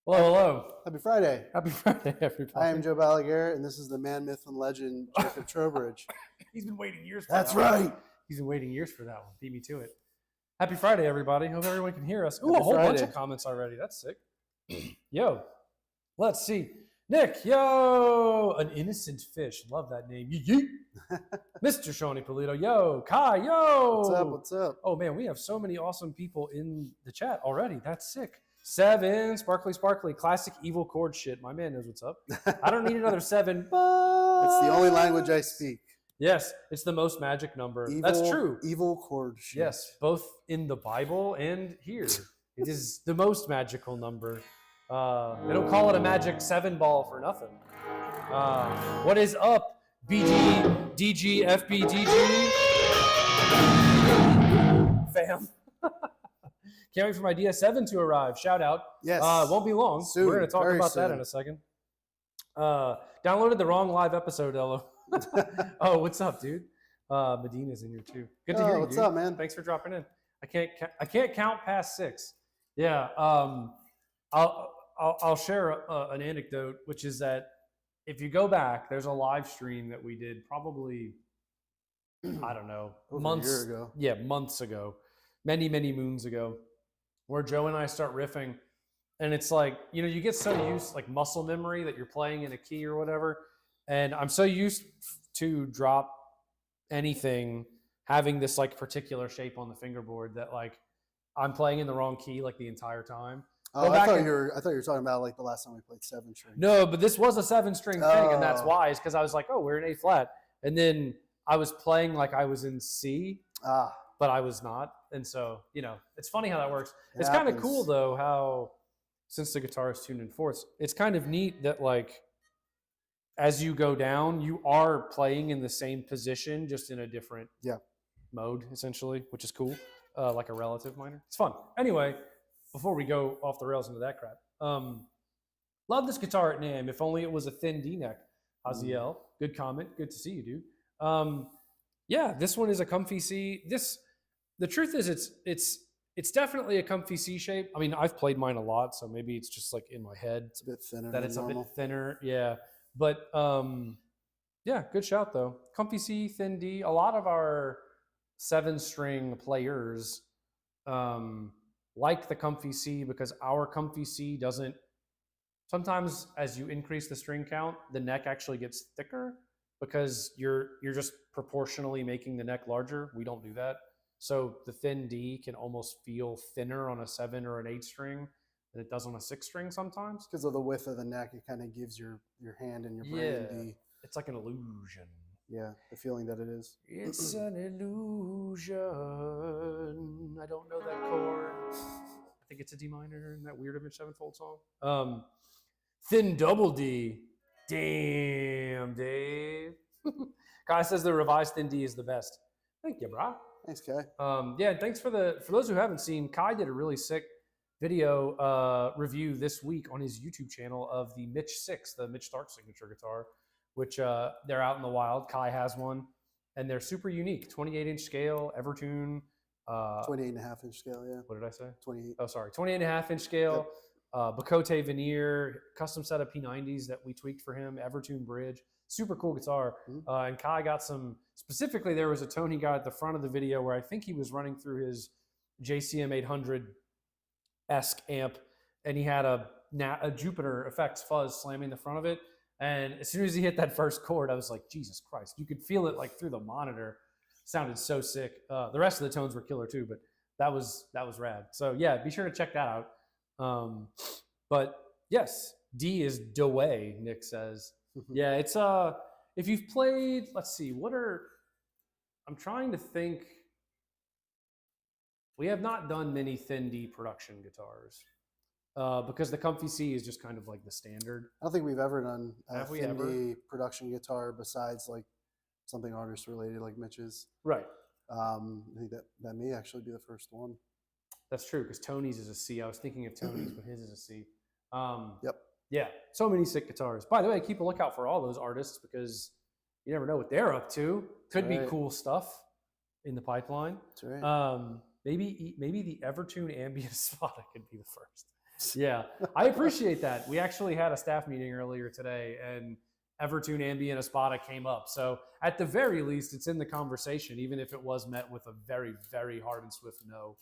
Hello, hello. Happy Friday. Happy Friday, everybody. I am Joe Balaguer, and this is the man, myth, and legend, Jacob Trowbridge. He's been waiting years for That's that one. right. He's been waiting years for that one. Beat me to it. Happy Friday, everybody. Hope everyone can hear us. Ooh, Happy a whole bunch Friday. of comments already. That's sick. Yo, let's see. Nick, yo, an innocent fish. Love that name. Yeet. Mr. Shawnee Polito, yo. Kai, yo. What's up? What's up? Oh, man, we have so many awesome people in the chat already. That's sick. 7, sparkly, classic evil chord shit. My man knows what's up. I don't need another 7, but... It's the only language I speak. Yes, it's the most magic number. Evil, That's true. Evil chord shit. Yes, both in the Bible and here. It is the most magical number. They don't call it a magic 7 ball for nothing. What is up, BG, DG, FB, DG? Fam. Can't wait for my DS7 to arrive. Shout out. Yes. Won't be long. Soon, We're going to talk very about that soon. in a second. Downloaded the wrong live episode, Elo. Oh, what's up, dude? Medina's in here too. Good to hear you, What's dude. up, man? Thanks for dropping in. I can't count past 6. Yeah. I'll share an anecdote, which is that if you go back, there's a live stream that we did probably, I don't know, Over months a year ago. Yeah, months ago, many moons ago, where Joe and I start riffing, and it's like, you know, you get so used, like muscle memory, that you're playing in a key or whatever, and I'm so used to drop anything having this like particular shape on the fingerboard that like I'm playing in the wrong key like the entire time. Oh, I thought you were talking about like the last time we played 7 string. No, but this was a 7-string thing, and that's why. Is because I was like, oh, we're in A flat, and then I was playing like I was in C, but I was not, and so you know, it's funny how that works. It's kind of cool though how, since the guitar is tuned in fourths, it's kind of neat that like as you go down, you are playing in the same position, just in a different mode, essentially, which is cool, like a relative minor. It's fun. Anyway. Before we go off the rails into that crap, love this guitar at NAMM. If only it was a thin D neck. Haziel, good comment. Good to see you, dude. Yeah, this one is a comfy C. The truth is, it's definitely a comfy C shape. I mean, I've played mine a lot, so maybe it's just like in my head. It's a bit thinner. That it's normal. A bit thinner, yeah. But yeah, good shout though. Comfy C, thin D. A lot of our 7-string players. Like the comfy C, because our comfy C doesn't, sometimes as you increase the string count, the neck actually gets thicker because you're just proportionally making the neck larger. We don't do that. So the thin D can almost feel thinner on a 7 or an 8 string than it does on a 6 string sometimes. Because of the width of the neck, it kind of gives your hand and your brain D. It's like an illusion. Yeah, the feeling that it is. It's an illusion. I don't know that chord. I think it's a D minor in that weird Image 7-fold song. Thin double D. Damn, Dave. Kai says the revised thin D is the best. Thank you, brah. Thanks, Kai. Yeah, thanks for those who haven't seen, Kai did a really sick video review this week on his YouTube channel of the Mitch 6, the Mitch Stark signature guitar, which they're out in the wild. Kai has one, and they're super unique. 28-inch scale, Evertune. 28.5-inch scale, yeah. What did I say? 28. Oh, sorry. 28.5-inch scale, yep. Bacote veneer, custom set of P90s that we tweaked for him, Evertune bridge. Super cool guitar. And Kai got some, specifically there was a tone he got at the front of the video where I think he was running through his JCM 800-esque amp, and he had a Jupiter Effects fuzz slamming the front of it. And as soon as he hit that first chord, I was like, Jesus Christ. You could feel it like through the monitor. Sounded so sick. The rest of the tones were killer too, but that was rad. So yeah, be sure to check that out. But yes, D is DeWay, Nick says. Yeah, it's if you've played, let's see, I'm trying to think. We have not done many thin D production guitars. Because the Comfy C is just kind of like the standard. I don't think we've ever done a thin D production guitar besides like something artist related like Mitch's. Right. I think that may actually be the first one. That's true, because Tony's is a C. I was thinking of Tony's, but his is a C. Yep. Yeah, so many sick guitars. By the way, keep a lookout for all those artists because you never know what they're up to. Could be cool stuff in the pipeline. That's right. Maybe the Evertune Ambient Spada could be the first. Yeah, I appreciate that. We actually had a staff meeting earlier today, and Evertune Ambient Espada came up. So at the very least, it's in the conversation, even if it was met with a very, very hard and swift no.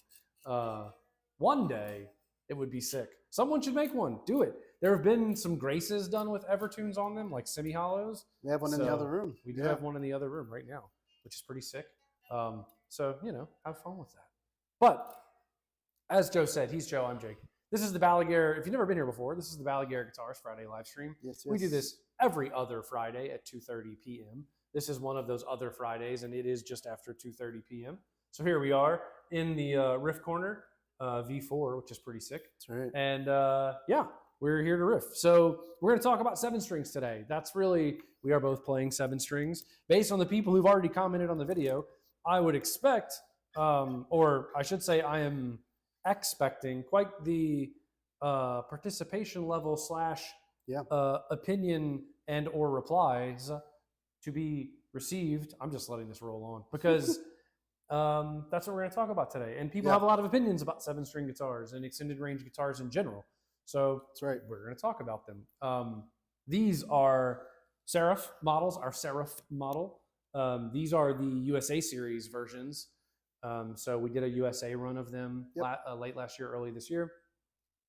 One day, it would be sick. Someone should make one. Do it. There have been some graces done with Evertunes on them, like semi-hollows. We have one in the other room. We do have one in the other room right now, which is pretty sick. So, have fun with that. But as Joe said, he's Joe, I'm Jake. This is the Balaguer. If you've never been here before, this is the Balaguer Guitars Friday live stream. Yes. We do this every other Friday at 2:30 p.m. This is one of those other Fridays, and it is just after 2:30 p.m. So here we are in the riff corner, V4, which is pretty sick. That's right. And we're here to riff. So we're going to talk about 7 strings today. We are both playing 7 strings. Based on the people who've already commented on the video, I would expect, or I should say I am expecting quite the participation level / opinion and or replies to be received. I'm just letting this roll on because that's what we're going to talk about today. And people have a lot of opinions about 7-string guitars and extended range guitars in general. So that's right. We're going to talk about them. These are Seraph models, our Seraph model. These are the USA series versions. So we did a USA run of them late last year, early this year.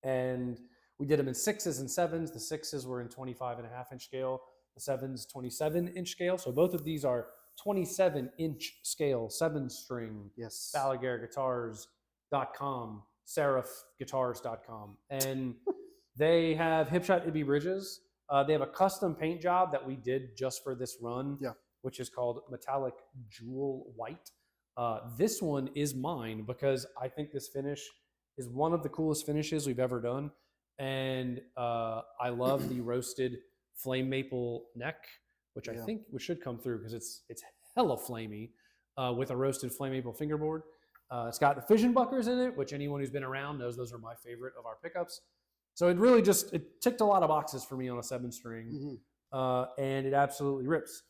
And we did them in 6s and 7s. The 6s were in 25.5-inch scale. The 7s, 27-inch scale. So both of these are 27-inch scale, 7-string. Yes. BalaguerGuitars.com, SeraphGuitars.com. And they have hipshot Ibby bridges. They have a custom paint job that we did just for this run, which is called Metallic Jewel White. This one is mine because I think this finish is one of the coolest finishes we've ever done. And I love the roasted flame maple neck, which I think should come through because it's hella flamey with a roasted flame maple fingerboard. It's got the fission buckers in it, which anyone who's been around knows those are my favorite of our pickups. So it really it ticked a lot of boxes for me on a 7-string, and it absolutely rips.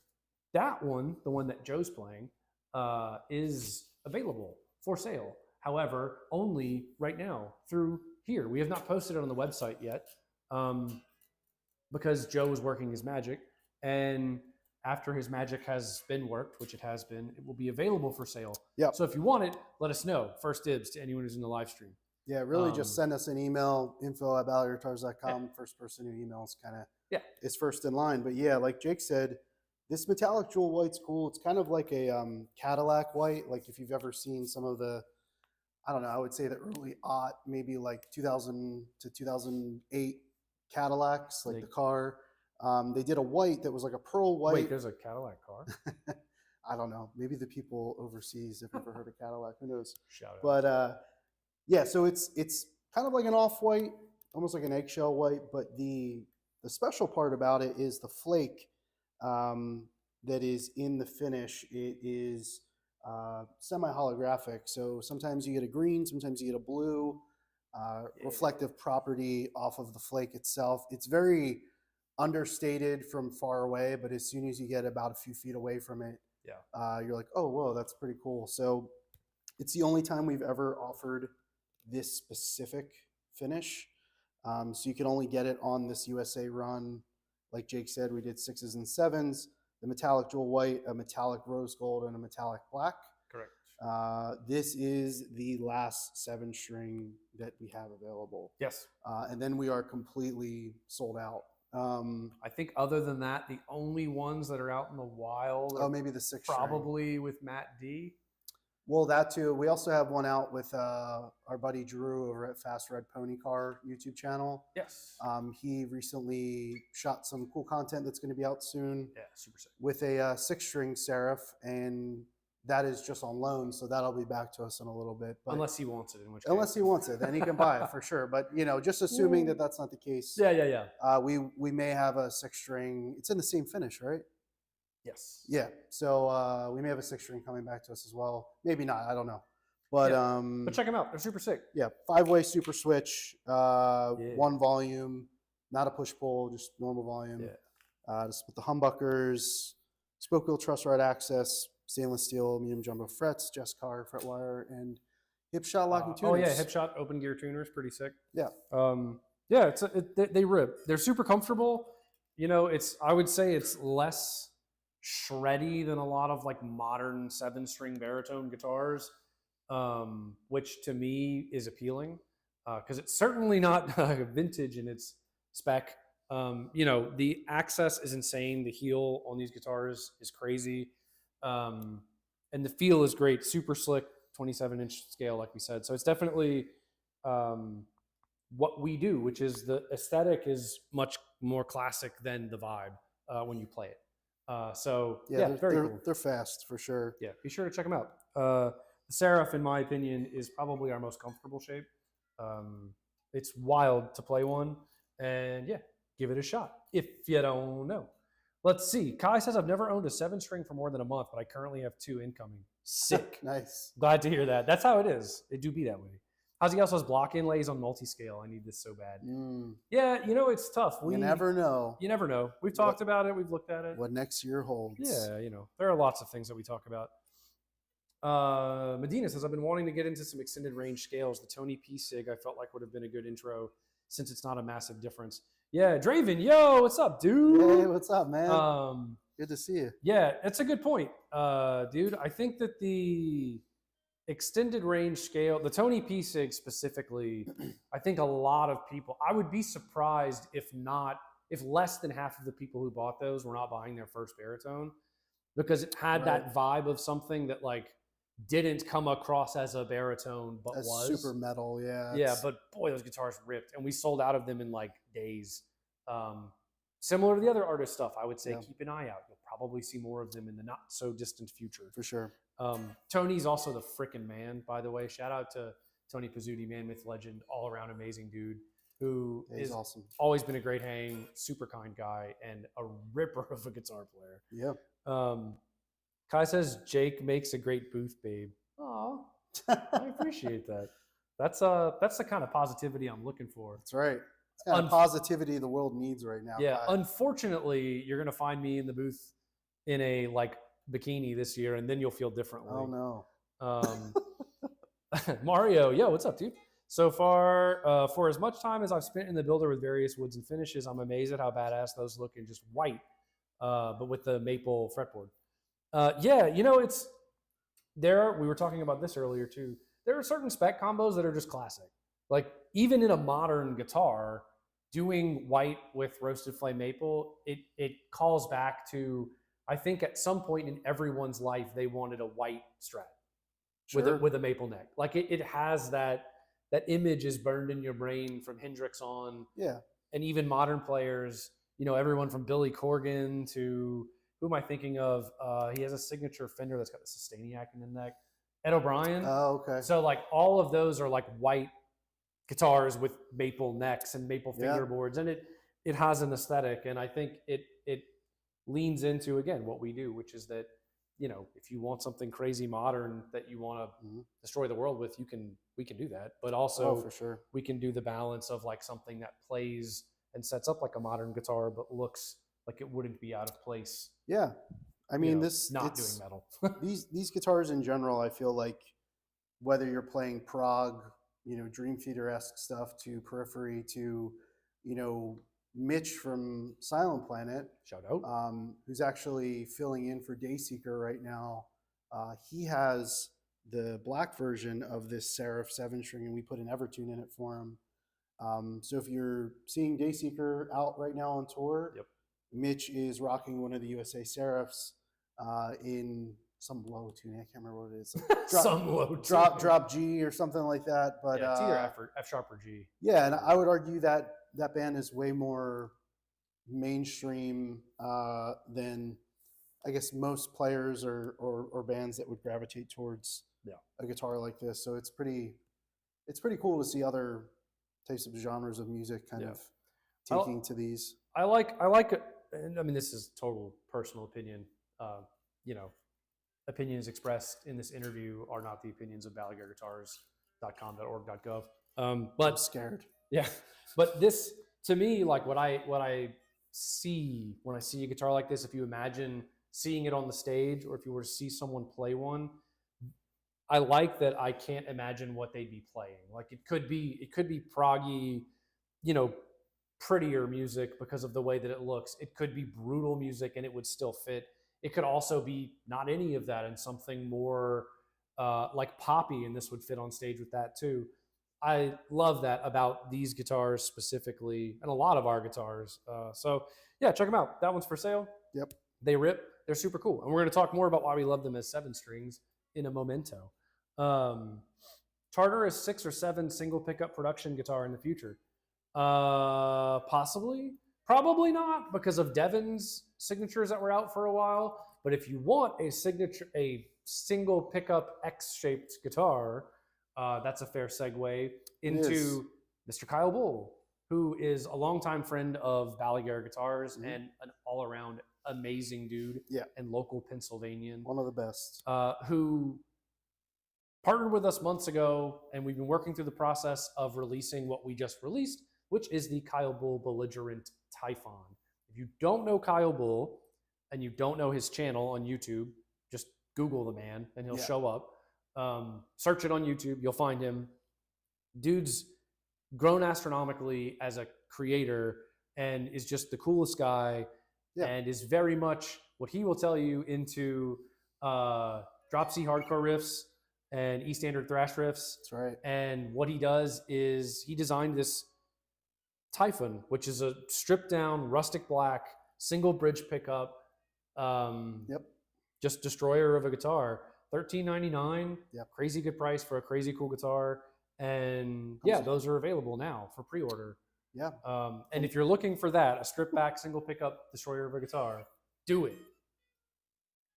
That one, the one that Joe's playing, is available for sale. However, only right now through here. We have not posted it on the website yet because Joe is working his magic. And after his magic has been worked, which it has been, it will be available for sale. Yep. So if you want it, let us know. First dibs to anyone who's in the live stream. Yeah, really just send us an email, info@BalaguerGuitars.com. First person who emails is first in line. But yeah, like Jake said, this metallic jewel white's cool. It's kind of like a Cadillac white. Like if you've ever seen some of the, I don't know, I would say the early maybe like 2000 to 2008 Cadillacs, like the car. They did a white that was like a pearl white. Wait, there's a Cadillac car? I don't know. Maybe the people overseas have ever heard of Cadillac. Who knows? Shout out. But yeah, so it's kind of like an off-white, almost like an eggshell white. But the special part about it is the flake that is in the finish. It is semi-holographic. So sometimes you get a green, sometimes you get a blue reflective property off of the flake itself. It's very understated from far away, but as soon as you get about a few feet away from it, you're like, oh, whoa, that's pretty cool. So it's the only time we've ever offered this specific finish. So you can only get it on this USA run like Jake said, we did 6s and 7s, the metallic jewel white, a metallic rose gold, and a metallic black. Correct. This is the last 7-string that we have available. Yes. And then we are completely sold out. I think other than that, the only ones that are out in the wild are maybe the 6th probably with Matt D. Well, that too. We also have one out with our buddy Drew over at Fast Red Pony Car YouTube channel. Yes. He recently shot some cool content that's going to be out soon. Yeah, super sick. With a 6-string Seraph, and that is just on loan, so that'll be back to us in a little bit. But unless he wants it, in which case. Unless he wants it, then he can buy it for sure. But just assuming that that's not the case. Yeah. We may have a 6-string. It's in the same finish, right? Yes. Yeah. So we may have a 6-string coming back to us as well. Maybe not. I don't know. But but check them out. They're super sick. Yeah. 5-way super switch. 1 volume, not a push pull, just normal volume. Yeah. Just with the humbuckers, spoke wheel truss rod access, stainless steel, medium jumbo frets, Jess Car fret wire, and hip shot locking tuners. Oh yeah, hip shot open gear tuners, pretty sick. Yeah. Yeah. They rip. They're super comfortable. I would say it's less shreddy than a lot of like modern 7-string baritone guitars, which to me is appealing because it's certainly not vintage in its spec. The access is insane. The heel on these guitars is crazy, and the feel is great. Super slick, 27-inch scale, like we said. So it's definitely what we do, which is the aesthetic is much more classic than the vibe when you play it. So they're very cool. They're fast for sure. Yeah, be sure to check them out. The Seraph, in my opinion, is probably our most comfortable shape. It's wild to play one, and yeah, give it a shot if you don't know. Let's see. Kai says, I've never owned a 7-string for more than a month, but I currently have 2 incoming. Sick. Nice. Glad to hear that. That's how it is. It do be that way. He also has block inlays on multi-scale. I need this so bad. Yeah, it's tough. You never know. You never know. We've talked about it. We've looked at it. What next year holds. Yeah, there are lots of things that we talk about. Medina says, I've been wanting to get into some extended range scales. The Tony P Sig I felt like would have been a good intro since it's not a massive difference. Yeah, Draven, yo, what's up, dude? Hey, what's up, man? Good to see you. Yeah, that's a good point, dude. I think that the extended range scale, the Tony P Sig specifically, I think a lot of people, I would be surprised if less than half of the people who bought those were not buying their first baritone, because it had that vibe of something that like didn't come across as a baritone, but as was super metal. Yeah. Yeah. But boy, those guitars ripped, and we sold out of them in like days. Similar to the other artist stuff, I would say keep an eye out. You'll probably see more of them in the not so distant future. For sure. Tony's also the frickin' man, by the way. Shout out to Tony Pizzuti, man, myth legend, all around amazing dude who is awesome. Always been a great hang, super kind guy, and a ripper of a guitar player. Yeah. Kai says Jake makes a great booth babe. Aw, I appreciate that. That's the kind of positivity I'm looking for. That's right. It's kind of positivity the world needs right now. Yeah. Kai. Unfortunately, you're gonna find me in the booth in a like bikini this year, and then you'll feel differently. Oh no. Mario, yo, what's up, dude? So far, for as much time as I've spent in the builder with various woods and finishes, I'm amazed at how badass those look in just white, but with the maple fretboard. Yeah, it's there. We were talking about this earlier too. There are certain spec combos that are just classic. Like even in a modern guitar, doing white with roasted flame maple, it calls back to, I think at some point in everyone's life they wanted a white Strat with a maple neck. Like it has that image is burned in your brain from Hendrix on. Yeah. And even modern players, everyone from Billy Corgan to, who am I thinking of? He has a signature Fender that's got the Sustainiac in the neck. Ed O'Brien. Oh, okay. So like all of those are like white guitars with maple necks and maple fingerboards, and it has an aesthetic, and I think it leans into again what we do, which is that if you want something crazy modern that you want to destroy the world with, we can do that, but also for sure we can do the balance of like something that plays and sets up like a modern guitar but looks like it wouldn't be out of place. Yeah. I mean, doing metal. these guitars in general, I feel like whether you're playing prog, Dream Theater-esque stuff to Periphery to, Mitch from Silent Planet, shout out, who's actually filling in for Dayseeker right now. He has the black version of this Seraph 7-string, and we put an Evertune in it for him. So if you're seeing Dayseeker out right now on tour, yep. Mitch is rocking one of the USA Seraphs in some low tuning. I can't remember what it is. Like Some low drop G or something like that. But yeah, T or F sharp or G. Yeah, and I would argue that that band is way more mainstream than I guess most players or bands that would gravitate towards a guitar like this. So it's pretty cool to see other types of genres of music kind of taking to these. I like it. I mean, this is total personal opinion. You know, opinions expressed in this interview are not the opinions of BalaguerGuitars.com.org.gov. But I'm scared. Yeah, but this to me, like what I see when I see a guitar like this, if you imagine seeing it on the stage, or if you were to see someone play one, I like that I can't imagine what they'd be playing. Like it could be proggy, you know, prettier music because of the way that it looks. It could be brutal music and it would still fit. It could also be not any of that and something more like poppy, and this would fit on stage with that too. I love that about these guitars specifically, and a lot of our guitars. So yeah, check them out. That one's for sale. Yep. They rip. They're super cool. And we're going to talk more about why we love them as 7-strings in a momento. Charter is 6 or 7 single pickup production guitar in the future. Possibly. Probably not because of Devin's signatures that were out for a while. But if you want a single pickup X-shaped guitar, that's a fair segue into Mr. Kyle Bull, who is a longtime friend of Balaguer Guitars and an all-around amazing dude and local Pennsylvanian. One of the best. Who partnered with us months ago, and we've been working through the process of releasing what we just released, which is the Kyle Bull Belligerent Typhon. If you don't know Kyle Bull and you don't know his channel on YouTube, just Google the man and he'll show up. Search it on YouTube, you'll find him. Dude's grown astronomically as a creator and is just the coolest guy and is very much what he will tell you into drop C hardcore riffs and E standard thrash riffs. That's right. And what he does is he designed this Typhon, which is a stripped down rustic black single bridge pickup just destroyer of a guitar. $13.99. Yep. Crazy good price for a crazy cool guitar. And yeah, those are available now for pre-order. Yeah. And if you're looking for that, a stripped back single pickup destroyer of a guitar, do it.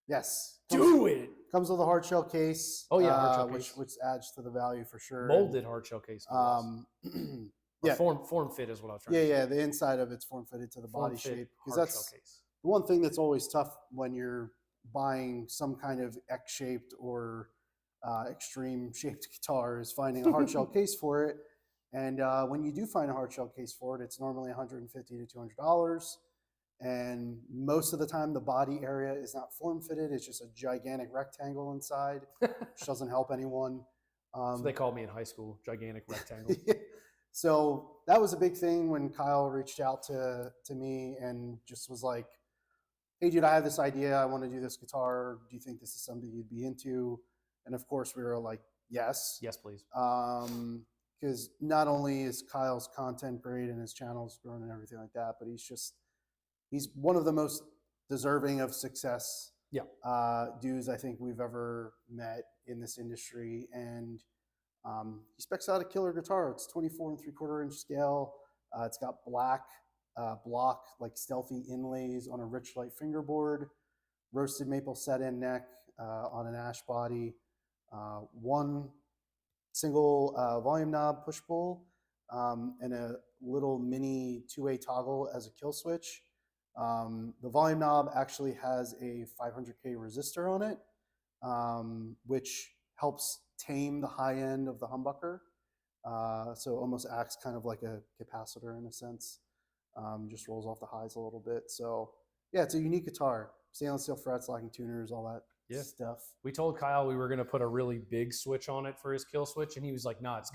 Yes. Do it. Comes with a hard shell case. Oh yeah, hard shell case. Which adds to the value for sure. Molded hard shell case. Yeah. Form fit is what I was trying to say. Yeah, the inside of it's form fitted to the body shape. Because that's case. The one thing that's always tough when you're buying some kind of X-shaped or extreme shaped guitar is finding a hard shell case for it. And when you do find a hard shell case for it, it's normally $150 to $200. And most of the time, the body area is not form fitted. It's just a gigantic rectangle inside, which doesn't help anyone. So they called me in high school, gigantic rectangle. So that was a big thing when Kyle reached out to me and just was like, hey, dude, I have this idea. I want to do this guitar. Do you think this is something you'd be into? And of course, we were like, yes. Yes, please. Because not only is Kyle's content great and his channel's grown and everything like that, but he's one of the most deserving of success dudes I think we've ever met in this industry. And he specs out a killer guitar. It's 24 3/4 inch scale. It's got black block, like stealthy inlays on a rich light fingerboard, roasted maple set-in neck on an ash body, one single volume knob push-pull, and a little mini two-way toggle as a kill switch. The volume knob actually has a 500K resistor on it, which helps tame the high end of the humbucker. So it almost acts kind of like a capacitor in a sense. Just rolls off the highs a little bit. So yeah, it's a unique guitar. Stainless steel frets, locking tuners, all that stuff. We told Kyle we were going to put a really big switch on it for his kill switch, and he was like, "No, it's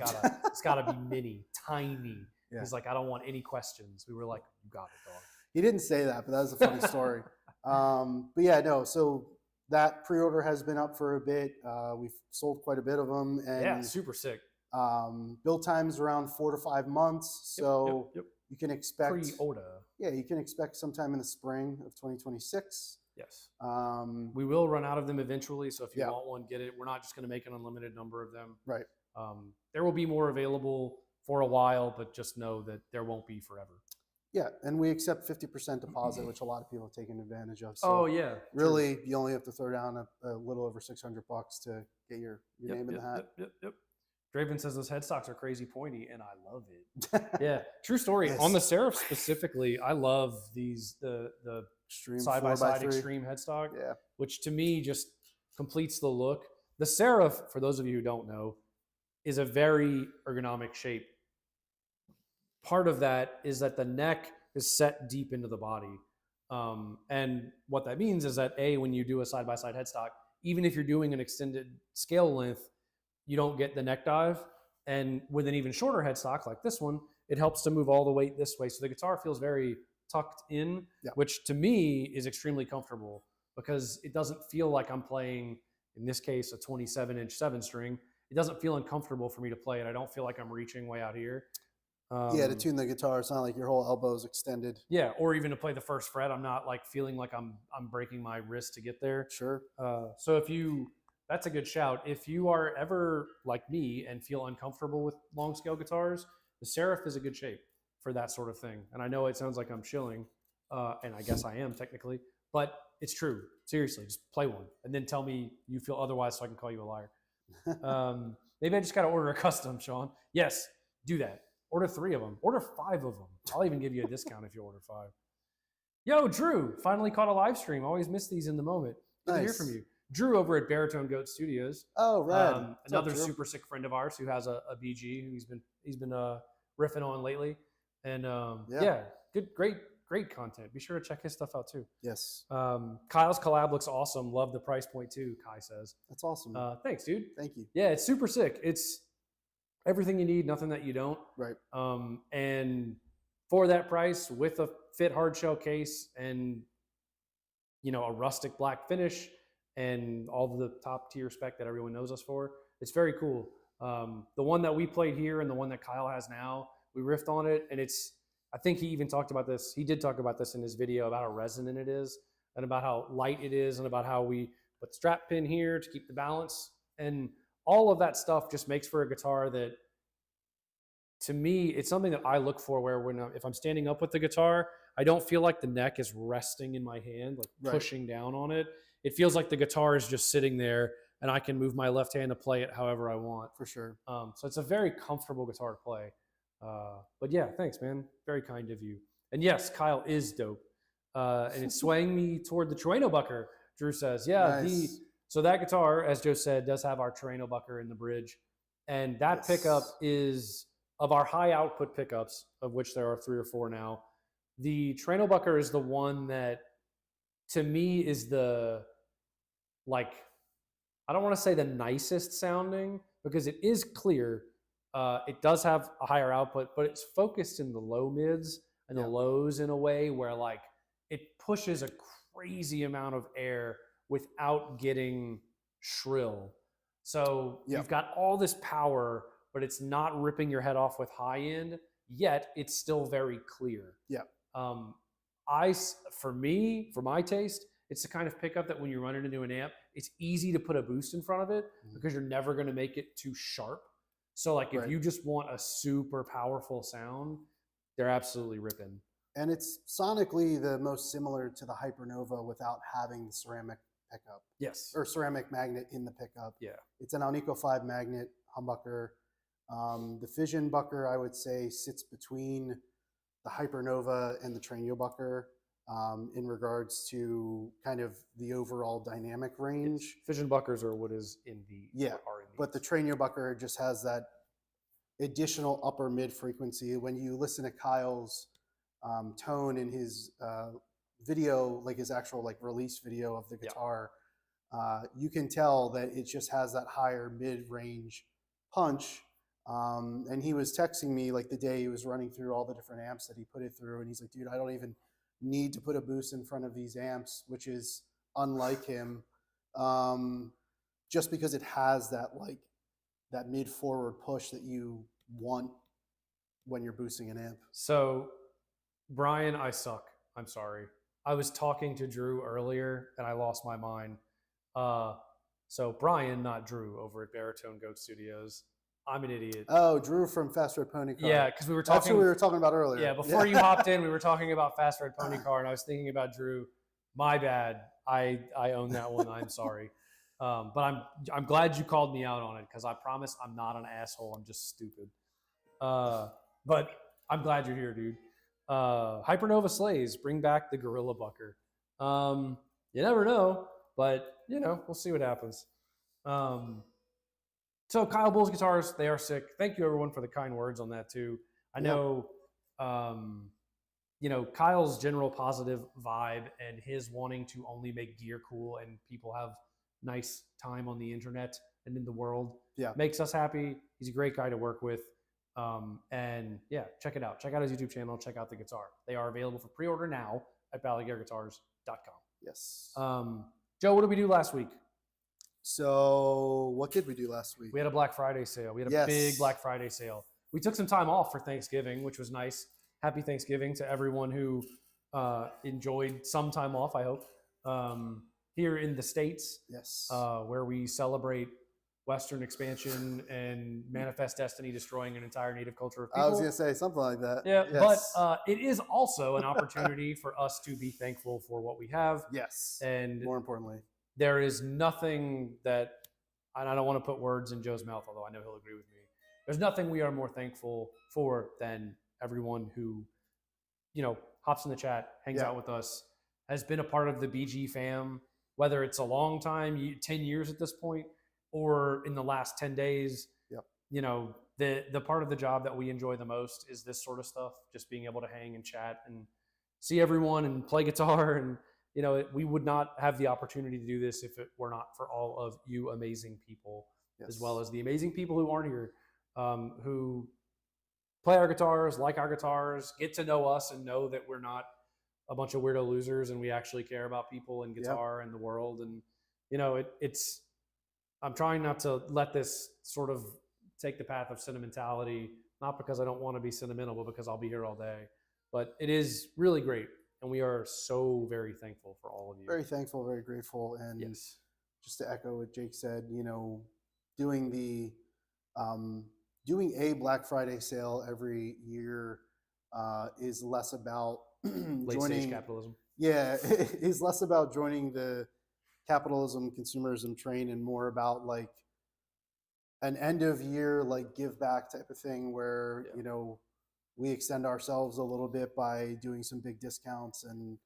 gotta be mini, tiny." Yeah. He's like, I don't want any questions. We were like, you got it, dog. He didn't say that, but that was a funny story. But yeah, no. So that pre-order has been up for a bit. We've sold quite a bit of them, and yeah, super sick. Build time's around 4 to 5 months, so yep. you can expect pre-order. Yeah, you can expect sometime in the spring of 2026. Yes. Um, we will run out of them eventually, so if you want one, get it. We're not just going to make an unlimited number of them. Right. There will be more available for a while, but just know that there won't be forever. Yeah, and we accept 50% deposit, which a lot of people have taken advantage of. So yeah. Really, you only have to throw down a little over $600 to get your name in the hat. Yep. Draven says those headstocks are crazy pointy, and I love it. Yeah, true story. Yes. On the Seraph specifically, I love these the side by side extreme headstock. Yeah, which to me just completes the look. The Seraph, for those of you who don't know, is a very ergonomic shape. Part of that is that the neck is set deep into the body. And what that means is that when you do a side-by-side headstock, even if you're doing an extended scale length, you don't get the neck dive. And with an even shorter headstock like this one, it helps to move all the weight this way. So the guitar feels very tucked in, which to me is extremely comfortable because it doesn't feel like I'm playing, in this case, a 27-inch 7-string. It doesn't feel uncomfortable for me to play it. I don't feel like I'm reaching way out here. To tune the guitar, it's not like your whole elbow is extended. Yeah, or even to play the first fret, I'm not like feeling like I'm breaking my wrist to get there. Sure. So that's a good shout. If you are ever like me and feel uncomfortable with long scale guitars, the Seraph is a good shape for that sort of thing. And I know it sounds like I'm shilling, and I guess I am technically, but it's true. Seriously, just play one and then tell me you feel otherwise so I can call you a liar. Maybe I just got to order a custom, Sean. Yes, do that. Order 3 of them. Order 5 of them. I'll even give you a discount if you order 5. Yo, Drew, finally caught a live stream. Always miss these in the moment. Good to hear from you. Drew over at Baritone Goat Studios. Oh, right. Another super sick friend of ours who has a BG who he's been riffing on lately. And great content. Be sure to check his stuff out too. Yes. Kyle's collab looks awesome. Love the price point too, Kai says. That's awesome. Thanks, dude. Thank you. Yeah, it's super sick. It's everything you need, nothing that you don't. Right. And for that price, with a fit hard shell case and a rustic black finish and all the top tier spec that everyone knows us for, it's very cool. The one that we played here and the one that Kyle has now, we riffed on it, and I think he even talked about this. He did talk about this in his video about how resonant it is and about how light it is and about how we put the strap pin here to keep the balance. And all of that stuff just makes for a guitar that, to me, it's something that I look for where if I'm standing up with the guitar, I don't feel like the neck is resting in my hand, like pushing down on it. It feels like the guitar is just sitting there and I can move my left hand to play it however I want. For sure. So it's a very comfortable guitar to play. But yeah, thanks, man. Very kind of you. And yes, Kyle is dope. And it's swaying me toward the Trueno Bucker, Drew says. Yeah, nice. So that guitar, as Joe said, does have our Trueno Bucker in the bridge. And that pickup is, of our high output pickups, of which there are 3 or 4 now, the Trueno Bucker is the one that, to me, is the, I don't want to say the nicest sounding, because it is clear. It does have a higher output, but it's focused in the low mids and the lows in a way where it pushes a crazy amount of air without getting shrill. So you've got all this power, but it's not ripping your head off with high end, yet it's still very clear. Yeah. For my taste, it's the kind of pickup that when you run it into an amp, it's easy to put a boost in front of it because you're never going to make it too sharp. So if you just want a super powerful sound, they're absolutely ripping. And it's sonically the most similar to the Hypernova without having the ceramic pickup. Yes. Or ceramic magnet in the pickup. Yeah. It's an Alnico 5 magnet humbucker. The Fission Bucker, I would say, sits between the Hypernova and the Trueno Bucker in regards to kind of the overall dynamic range. Fission Buckers are what is in the but the Trueno Bucker just has that additional upper mid frequency. When you listen to Kyle's tone in his video, his actual release video of the guitar, you can tell that it just has that higher mid range punch. And he was texting me like the day he was running through all the different amps that he put it through. And he's like, dude, I don't even need to put a boost in front of these amps, which is unlike him. Just because it has that mid forward push that you want when you're boosting an amp. So Brian, I suck. I'm sorry. I was talking to Drew earlier and I lost my mind. So Brian, not Drew, over at Baritone Goat Studios. I'm an idiot. Oh, Drew from Fast Red Pony Car. Yeah, because we were talking. That's what we were talking about earlier. Yeah, before you hopped in, we were talking about Fast Red Pony Car, and I was thinking about Drew. My bad. I own that one. I'm sorry. But I'm glad you called me out on it because I promise I'm not an asshole. I'm just stupid. But I'm glad you're here, dude. Hypernova Slays, bring back the Gorilla Bucker. You never know, but we'll see what happens. So Kyle Bull's guitars, they are sick. Thank you everyone for the kind words on that too. I know, Kyle's general positive vibe and his wanting to only make gear cool and people have nice time on the internet and in the world makes us happy. He's a great guy to work with. And yeah, check it out. Check out his YouTube channel. Check out the guitar. They are available for pre-order now at BalaguerGuitars.com. Yes. Joe, what did we do last week? So what did we do last week? We had a Black Friday sale. We had a big Black Friday sale. We took some time off for Thanksgiving, which was nice. Happy Thanksgiving to everyone who enjoyed some time off, I hope. Here in the States, where we celebrate Western expansion and manifest destiny, destroying an entire native culture of people. I was going to say something like that. Yeah, yes. But it is also an opportunity for us to be thankful for what we have. Yes, and more importantly, there is nothing that, and I don't want to put words in Joe's mouth, although I know he'll agree with me. There's nothing we are more thankful for than everyone who, hops in the chat, hangs out with us, has been a part of the BG fam, whether it's a long time, 10 years at this point, or in the last 10 days. The part of the job that we enjoy the most is this sort of stuff, just being able to hang and chat and see everyone and play guitar. And we would not have the opportunity to do this if it were not for all of you amazing people, as well as the amazing people who aren't here, who play our guitars, like our guitars, get to know us and know that we're not a bunch of weirdo losers and we actually care about people and guitar and the world. And, I'm trying not to let this sort of take the path of sentimentality, not because I don't want to be sentimental, but because I'll be here all day. But it is really great. And we are so very thankful for all of you. Very thankful, very grateful. And just to echo what Jake said, doing a Black Friday sale every year is less about late-stage capitalism. Yeah, is less about joining the capitalism, consumerism train and more about like an end of year, like give back type of thing where, we extend ourselves a little bit by doing some big discounts and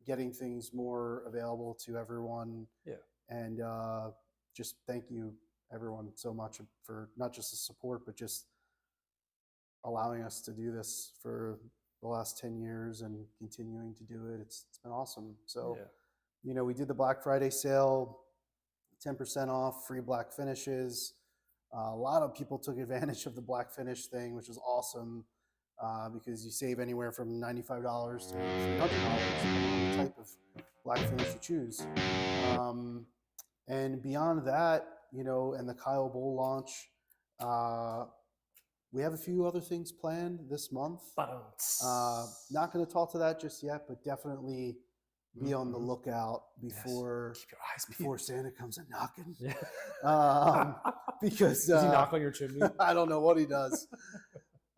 getting things more available to everyone. Yeah. And just thank you everyone so much for not just the support, but just allowing us to do this for the last 10 years and continuing to do it. It's been awesome. So, we did the Black Friday sale, 10% off, free black finishes. A lot of people took advantage of the black finish thing, which was awesome because you save anywhere from $95 to $300 on the type of black finish you choose. And beyond that, and the Kyle Bull launch, we have a few other things planned this month. Not going to talk to that just yet, but definitely be on the lookout before Santa comes a knocking. Yeah. Because does he knock on your chimney? I don't know what he does.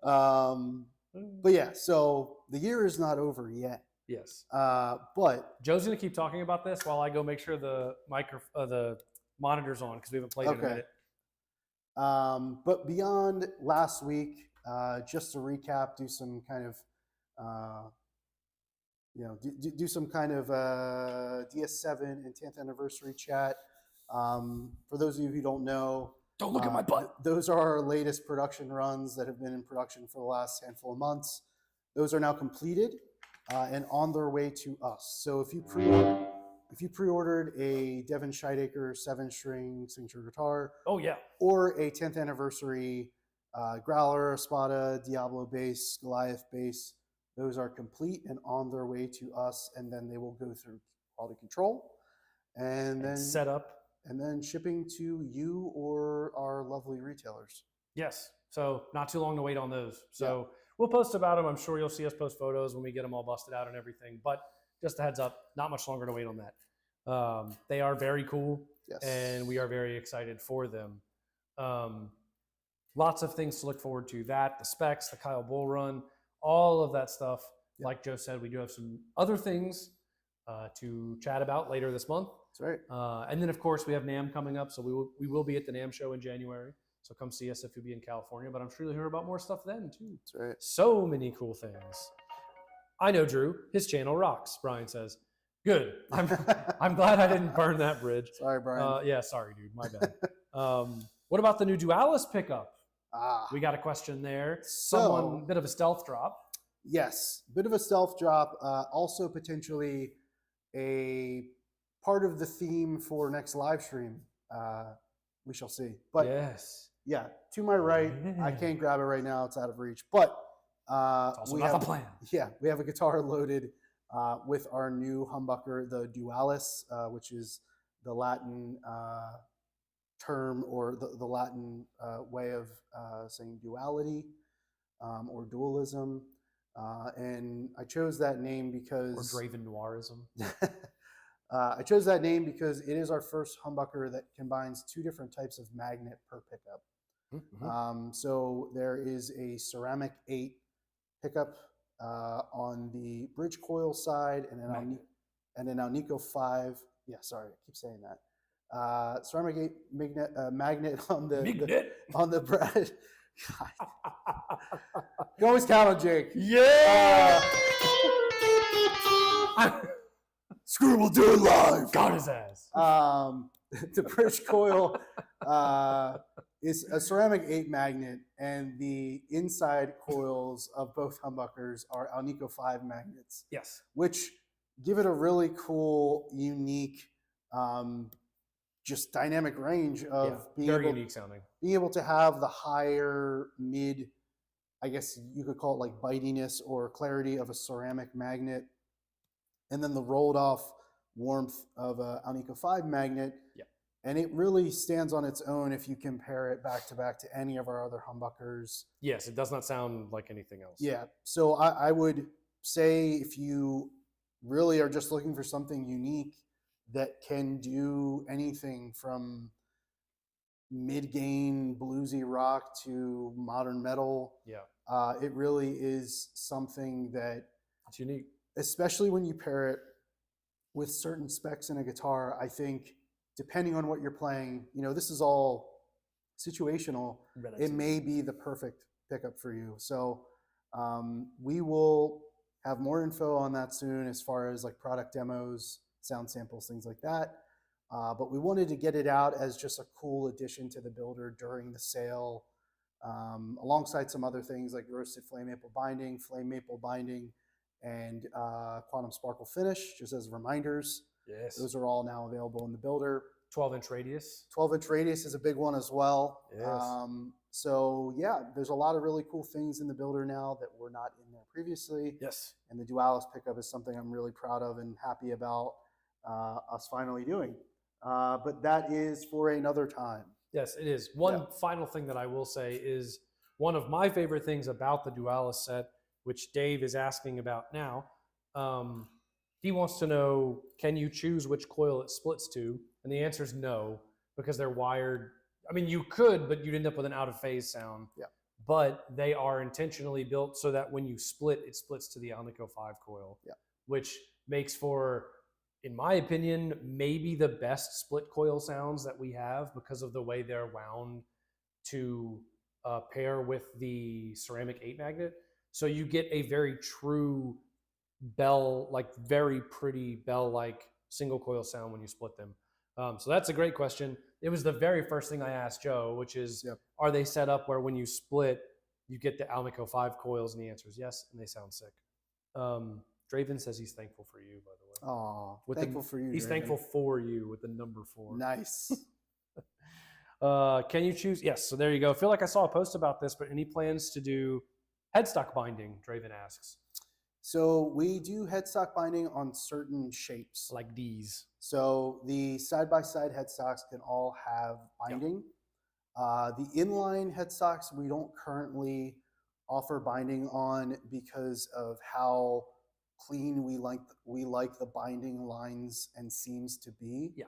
But yeah, so the year is not over yet. Yes. But Joe's gonna keep talking about this while I go make sure the the monitor's on because we haven't played it in a minute. But beyond last week, just to recap, do some kind of do some kind of DS7 and 10th anniversary chat. For those of you who don't know, don't look at my butt. Those are our latest production runs that have been in production for the last handful of months. Those are now completed and on their way to us. So if you pre-order if you pre-ordered a Devin Scheidegger 7-string signature guitar, oh yeah, or a 10th anniversary Growler, Espada, Diablo bass, Goliath bass, those are complete and on their way to us, and then they will go through quality control, and then set up, and then shipping to you or our lovely retailers. Yes. So not too long to wait on those. So we'll post about them. I'm sure you'll see us post photos when we get them all busted out and everything. But just a heads up, not much longer to wait on that. They are very cool, and we are very excited for them. Lots of things to look forward to. That, the specs, the Kyle Bull Run, all of that stuff. Like Joe said, we do have some other things to chat about later this month. That's right. And then, of course, we have NAMM coming up. So we will be at the NAMM show in January. So come see us if you'll be in California. But I'm sure you'll hear about more stuff then, too. That's right. So many cool things. I know Drew. His channel rocks, Brian says. Good. I'm glad I didn't burn that bridge. Sorry, Brian. Yeah, sorry, dude. My bad. What about the new Dualis pickup? We got a question there. Someone, bit of a stealth drop. Yes, bit of a stealth drop. Also potentially a part of the theme for next live stream. We shall see. But yes. Yeah, to my right. I can't grab it right now. It's out of reach. But it's also not the plan. Yeah, we have a guitar loaded with our new humbucker, the Dualis, which is the Latin term, or the Latin way of saying duality or dualism. And I chose that name because... Or Draven Noirism. I chose that name because it is our first humbucker that combines 2 different types of magnet per pickup. Mm-hmm. So there is a ceramic 8 pickup on the bridge coil side, and an Alnico 5. Yeah, sorry, I keep saying that. Ceramic 8 magnet on the Brad. You always count on Jake. Yeah. Screw, we'll do it live. Got his ass. The bridge coil is a ceramic 8 magnet, and the inside coils of both humbuckers are Alnico 5 magnets. Yes. Which give it a really cool, unique, just dynamic range of unique sounding. Being able to have the higher mid, I guess you could call it like bitiness or clarity of a ceramic magnet, and then the rolled off warmth of a Alnico 5 magnet. Yeah. And it really stands on its own if you compare it back to any of our other humbuckers. Yes, it does not sound like anything else. Yeah. So I would say if you really are just looking for something unique that can do anything from mid-gain bluesy rock to modern metal, it really is something that it's unique. Especially when you pair it with certain specs in a guitar. I think depending on what you're playing, this is all situational. It may be the perfect pickup for you. So we will have more info on that soon as far as like product demos, sound samples, things like that. But we wanted to get it out as just a cool addition to the builder during the sale, alongside some other things like roasted flame maple binding, and Quantum Sparkle finish, just as reminders. Yes. Those are all now available in the builder. 12-inch radius. 12-inch radius is a big one as well. Yes. So yeah, there's a lot of really cool things in the builder now that were not in there previously. Yes. And the Dualis pickup is something I'm really proud of and happy about us finally doing. But that is for another time. Yes, it is. One final thing that I will say is one of my favorite things about the Dualis set, which Dave is asking about now. He wants to know, can you choose which coil it splits to? And the answer is no, because they're wired. I mean, you could, but you'd end up with an out-of-phase sound. Yeah. But they are intentionally built so that when you split, it splits to the Alnico 5 coil, which makes for, in my opinion, maybe the best split coil sounds that we have because of the way they're wound to pair with the ceramic 8 magnet. So you get a very true bell, like very pretty bell-like single coil sound when you split them. So that's a great question. It was the very first thing I asked Joe, which is, are they set up where when you split, you get the Alnico 5 coils? And the answer is yes, and they sound sick. Draven says he's thankful for you, by the way. Oh, thankful for you. He's Draven. thankful for you with the number 4. Nice. Can you choose? Yes. So there you go. I feel like I saw a post about this, but any plans to do headstock binding? Draven asks. So we do headstock binding on certain shapes. Like these. So the side-by-side headstocks can all have binding. Yep. The inline headstocks we don't currently offer binding on because of how clean we like the binding lines and seams to be. Yeah.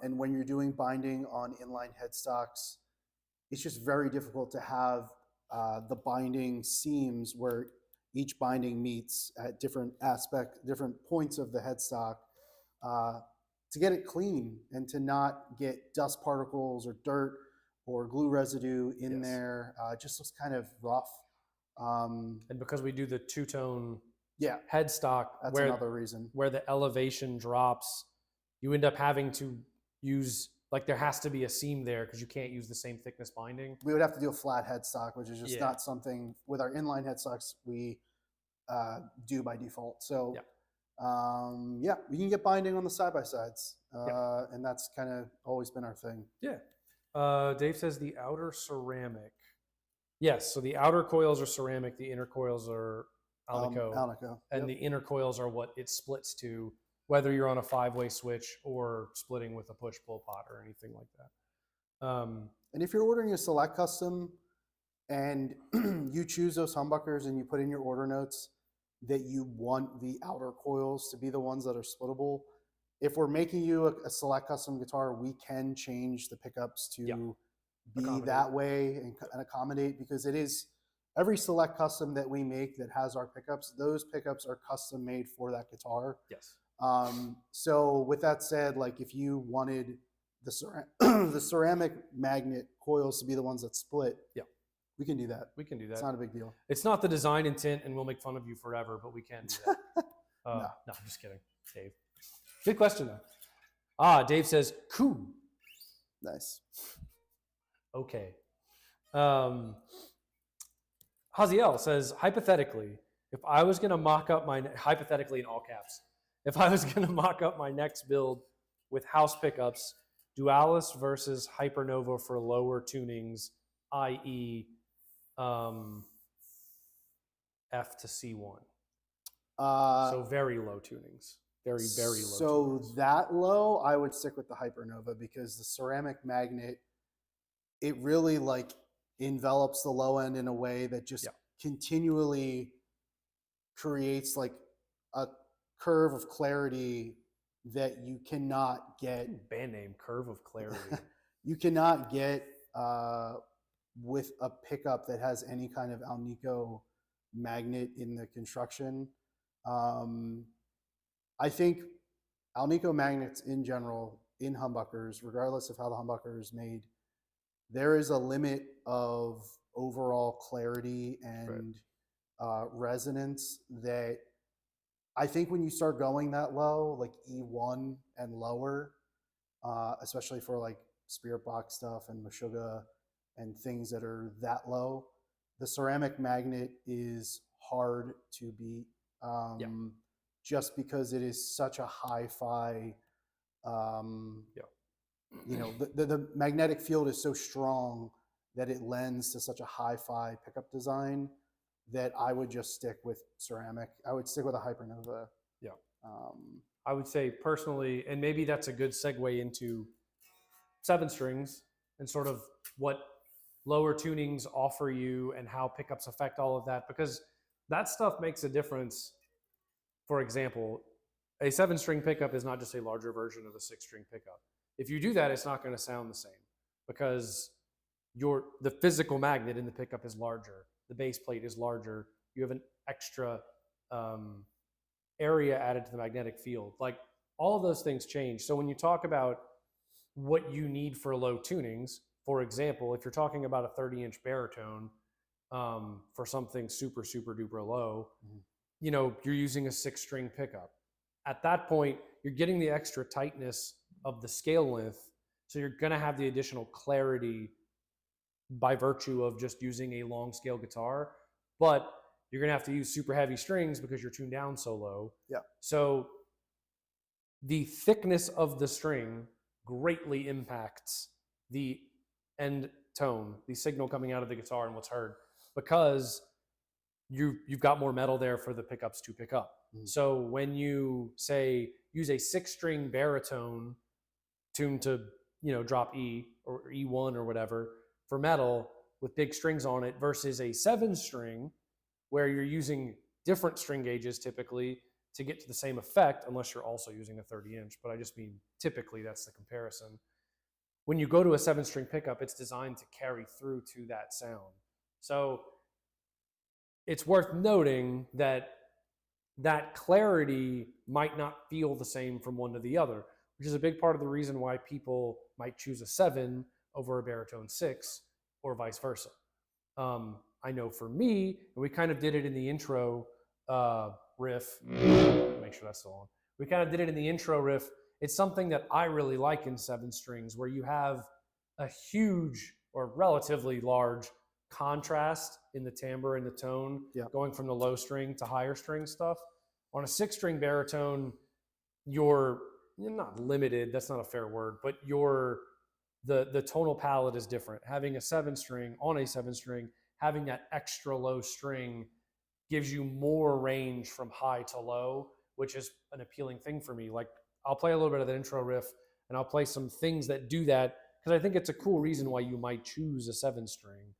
And when you're doing binding on inline headstocks, it's just very difficult to have the binding seams where each binding meets at different points of the headstock to get it clean and to not get dust particles or dirt or glue residue in there. It just looks kind of rough. And because we do the two-tone headstock, that's another reason. Where the elevation drops, you end up having to use, like there has to be a seam there because you can't use the same thickness binding. We would have to do a flat headstock, which is just not something with our inline headstocks we do by default. So we can get binding on the side-by-sides. And that's kind of always been our thing. Yeah. Dave says the outer ceramic. Yes, so the outer coils are ceramic, the inner coils are Alnico. And the inner coils are what it splits to, whether you're on a 5-way switch or splitting with a push-pull pot or anything like that. And if you're ordering a select custom and you choose those humbuckers and you put in your order notes that you want the outer coils to be the ones that are splittable, if we're making you a select custom guitar, we can change the pickups to be that way and accommodate, because it is every select custom that we make that has our pickups, those pickups are custom made for that guitar. Yes. So with that said, like if you wanted the the ceramic magnet coils to be the ones that split, we can do that. We can do that. It's not a big deal. It's not the design intent, and we'll make fun of you forever, but we can do that. No, I'm just kidding, Dave. Good question though. Dave says, "Cool." Nice. Okay. Haziel says, hypothetically, if I was going to mock up hypothetically in all caps, if I was going to mock up my next build with house pickups, Dualis versus Hypernova for lower tunings, i.e. F to C1. So very low tunings. Very, very low. So that low, I would stick with the Hypernova, because the ceramic magnet, it really like envelops the low end in a way that just continually creates like a curve of clarity that you cannot get. Band name, Curve of Clarity. You cannot get with a pickup that has any kind of Alnico magnet in the construction. I think Alnico magnets in general, in humbuckers, regardless of how the humbucker is made, there is a limit of overall clarity and resonance that I think when you start going that low, like E1 and lower, especially for like Spirit Box stuff and Meshuggah and things that are that low, the ceramic magnet is hard to beat. Just because it is such a hi-fi, you know, the magnetic field is so strong that it lends to such a hi-fi pickup design that I would just stick with ceramic. I would stick with a Hypernova. Yeah. I would say personally, and maybe that's a good segue into 7 strings and sort of what lower tunings offer you and how pickups affect all of that, because that stuff makes a difference. For example, a 7-string pickup is not just a larger version of a 6-string pickup. If you do that, it's not going to sound the same because the physical magnet in the pickup is larger. The base plate is larger. You have an extra area added to the magnetic field. Like all of those things change. So when you talk about what you need for low tunings, for example, if you're talking about a 30-inch baritone for something super, super duper low, you know, you're using a 6-string pickup. At that point, you're getting the extra tightness of the scale length, so you're going to have the additional clarity by virtue of just using a long scale guitar, but you're going to have to use super heavy strings because you're tuned down so low. Yeah. So the thickness of the string greatly impacts the end tone, the signal coming out of the guitar and what's heard, because you've got more metal there for the pickups to pick up. So when you say use a 6-string baritone tuned to, drop E or E1 or whatever for metal with big strings on it versus a 7-string where you're using different string gauges typically to get to the same effect, unless you're also using a 30-inch, but I just mean typically that's the comparison. When you go to a 7-string pickup, it's designed to carry through to that sound. So it's worth noting that clarity might not feel the same from one to the other, which is a big part of the reason why people might choose a 7 over a baritone 6 or vice versa. I know for me, and we kind of did it in the intro riff, make sure that's still on. We kind of did it in the intro riff. It's something that I really like in 7 strings, where you have a huge or relatively large contrast in the timbre and the tone, going from the low string to higher string stuff. On a 6-string baritone, you're not limited, that's not a fair word, but the tonal palette is different. Having a 7-string on a 7-string, having that extra low string gives you more range from high to low, which is an appealing thing for me. Like, I'll play a little bit of the intro riff and I'll play some things that do that, because I think it's a cool reason why you might choose a 7-string.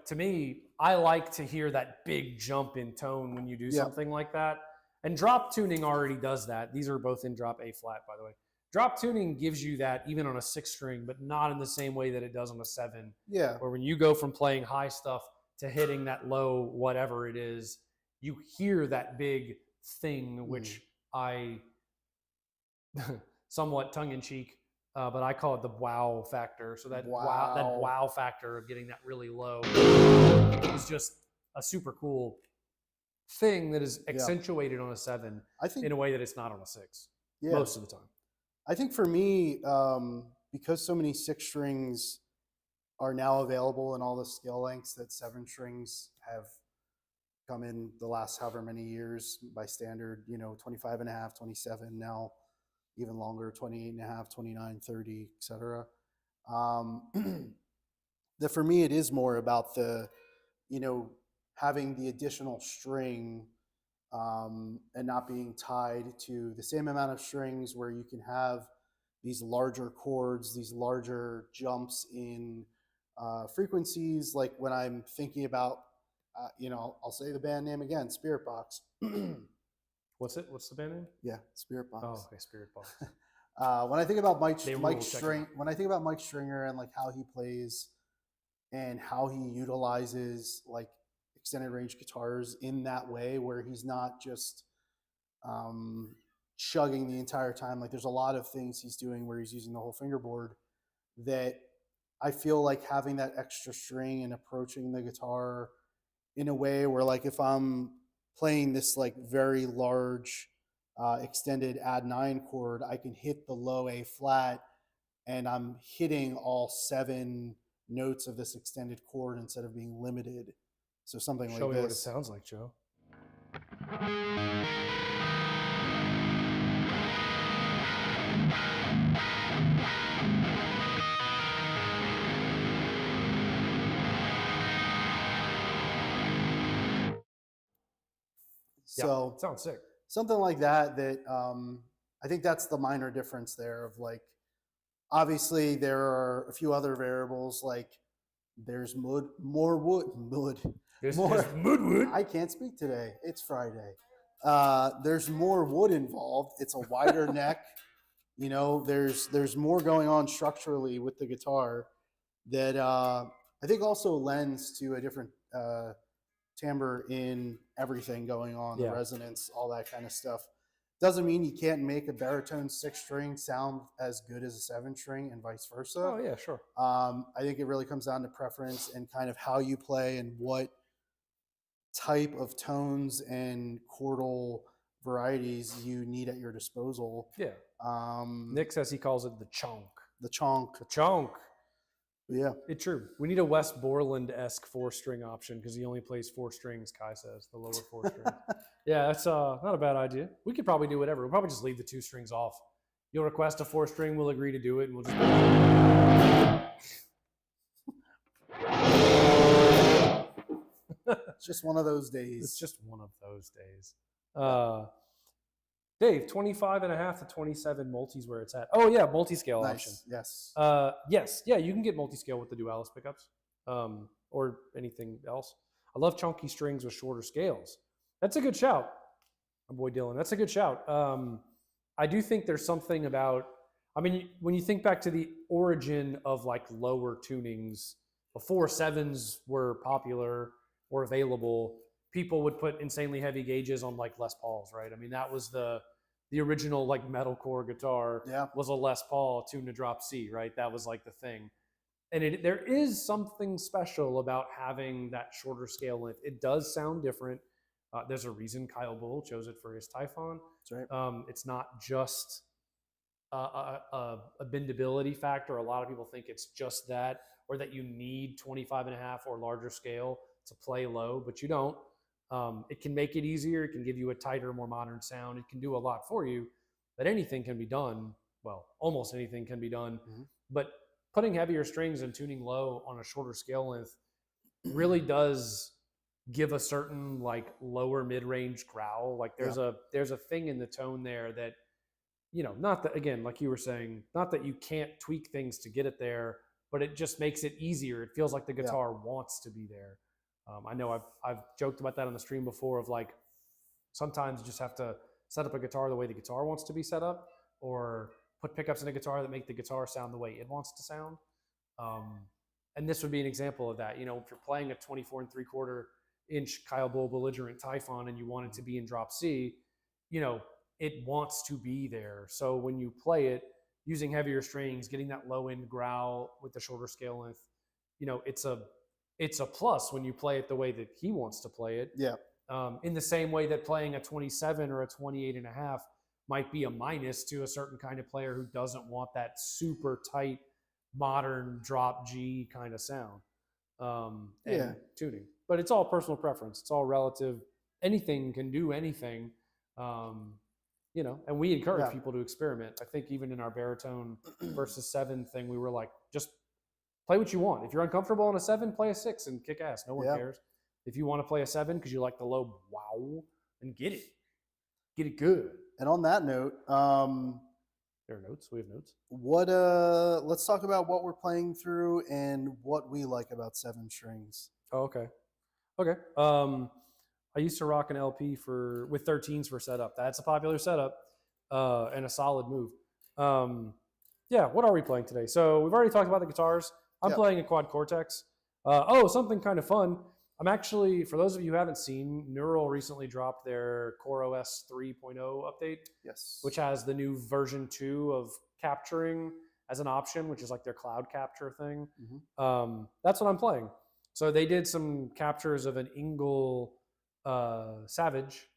To me, I like to hear that big jump in tone when you do something like that. And drop tuning already does that. These are both in drop A flat, by the way. Drop tuning gives you that even on a 6-string, but not in the same way that it does on a 7. Yeah. Where when you go from playing high stuff to hitting that low whatever it is, you hear that big thing, which I somewhat tongue-in-cheek, but I call it the wow factor. So that wow factor of getting that really low is just a super cool thing that is accentuated on a 7 in a way that it's not on a 6 most of the time. I think for me, because so many 6 strings are now available in all the scale lengths that 7 strings have come in the last however many years by standard, 25 and a half, 27, now even longer, 28 and a half, 29, 30, etc. That for me, it is more about the, having the additional string and not being tied to the same amount of strings, where you can have these larger chords, these larger jumps in frequencies. Like when I'm thinking about, I'll say the band name again, Spirit Box. What's it? What's the band name? Yeah, Spirit Box. Oh, okay, Spirit Box. When I think about Mike Stringer and like how he plays and how he utilizes like extended range guitars in that way, where he's not just chugging the entire time. Like there's a lot of things he's doing where he's using the whole fingerboard, that I feel like having that extra string and approaching the guitar in a way where, like, if I'm playing this like very large extended add 9 chord, I can hit the low A flat and I'm hitting all 7 notes of this extended chord instead of being limited. So something like this. Show me what it sounds like, Joe. So sounds sick. Something like that. I think that's the minor difference there. Of like, obviously there are a few other variables, like there's more wood. There's wood. I can't speak today. It's Friday. There's more wood involved. It's a wider neck. There's more going on structurally with the guitar that I think also lends to a different timbre in everything going on, Yeah. the resonance, all that kind of stuff. Doesn't mean you can't make a baritone 6-string sound as good as a 7-string and vice versa. Oh yeah, sure. I think it really comes down to preference and kind of how you play and what type of tones and chordal varieties you need at your disposal. Yeah. Nick says he calls it the chonk. The chonk. The chonk. Yeah. It's true. We need a Wes Borland-esque 4-string option because he only plays 4 strings, Kai says, the lower 4 strings. Yeah, that's not a bad idea. We could probably do whatever. We'll probably just leave the 2 strings off. You'll request a 4-string, we'll agree to do it, and we'll just... It's just one of those days. It's just one of those days. Dave, 25.5 to 27 multis where it's at. Oh yeah, multi-scale option. Yes. Yes. Yeah, you can get multi-scale with the Dualis pickups or anything else. I love chunky strings with shorter scales. That's a good shout. My boy Dylan, that's a good shout. I do think there's something about, I mean, when you think back to the origin of like lower tunings, before 7s were popular or available, people would put insanely heavy gauges on like Les Pauls, right? I mean, that was the original like metalcore guitar was a Les Paul tuned to drop C, right? That was like the thing. And there is something special about having that shorter scale length. It does sound different. There's a reason Kyle Bull chose it for his Typhon. That's right. It's not just a bendability factor. A lot of people think it's just that, or that you need 25.5 or larger scale to play low, but you don't. It can make it easier. It can give you a tighter, more modern sound. It can do a lot for you, but anything can be done. Well, almost anything can be done, but putting heavier strings and tuning low on a shorter scale length really does give a certain like lower mid-range growl. Like there's a thing in the tone there that, you know, not that, again, like you were saying, not that you can't tweak things to get it there, but it just makes it easier. It feels like the guitar wants to be there. I know I've joked about that on the stream before of like, sometimes you just have to set up a guitar the way the guitar wants to be set up, or put pickups in a guitar that make the guitar sound the way it wants to sound. And this would be an example of that. You know, if you're playing a 24 3/4 inch Kyle Bull belligerent Typhon and you want it to be in drop C, you know, it wants to be there. So when you play it using heavier strings, getting that low end growl with the shorter scale length, you know, it's a plus when you play it the way that he wants to play it. Yeah. In the same way that playing a 27 or a 28.5 might be a minus to a certain kind of player who doesn't want that super tight, modern drop G kind of sound and tuning. But it's all personal preference. It's all relative. Anything can do anything, you know, and we encourage people to experiment. I think even in our baritone versus 7 thing, we were like, just play what you want. If you're uncomfortable on a 7, play a 6 and kick ass. No one cares. If you want to play a 7 because you like the low wow, then get it. Get it good. And on that note, there are notes. We have notes. What let's talk about what we're playing through and what we like about 7 strings. Oh, okay. Okay. I used to rock an LP with 13s for setup. That's a popular setup and a solid move. Yeah, what are we playing today? So we've already talked about the guitars. I'm playing a Quad Cortex. Something kind of fun. I'm actually, for those of you who haven't seen, Neural recently dropped their Core OS 3.0 update. Yes. Which has the new version 2 of capturing as an option, which is like their cloud capture thing. That's what I'm playing. So they did some captures of an Ingle Savage,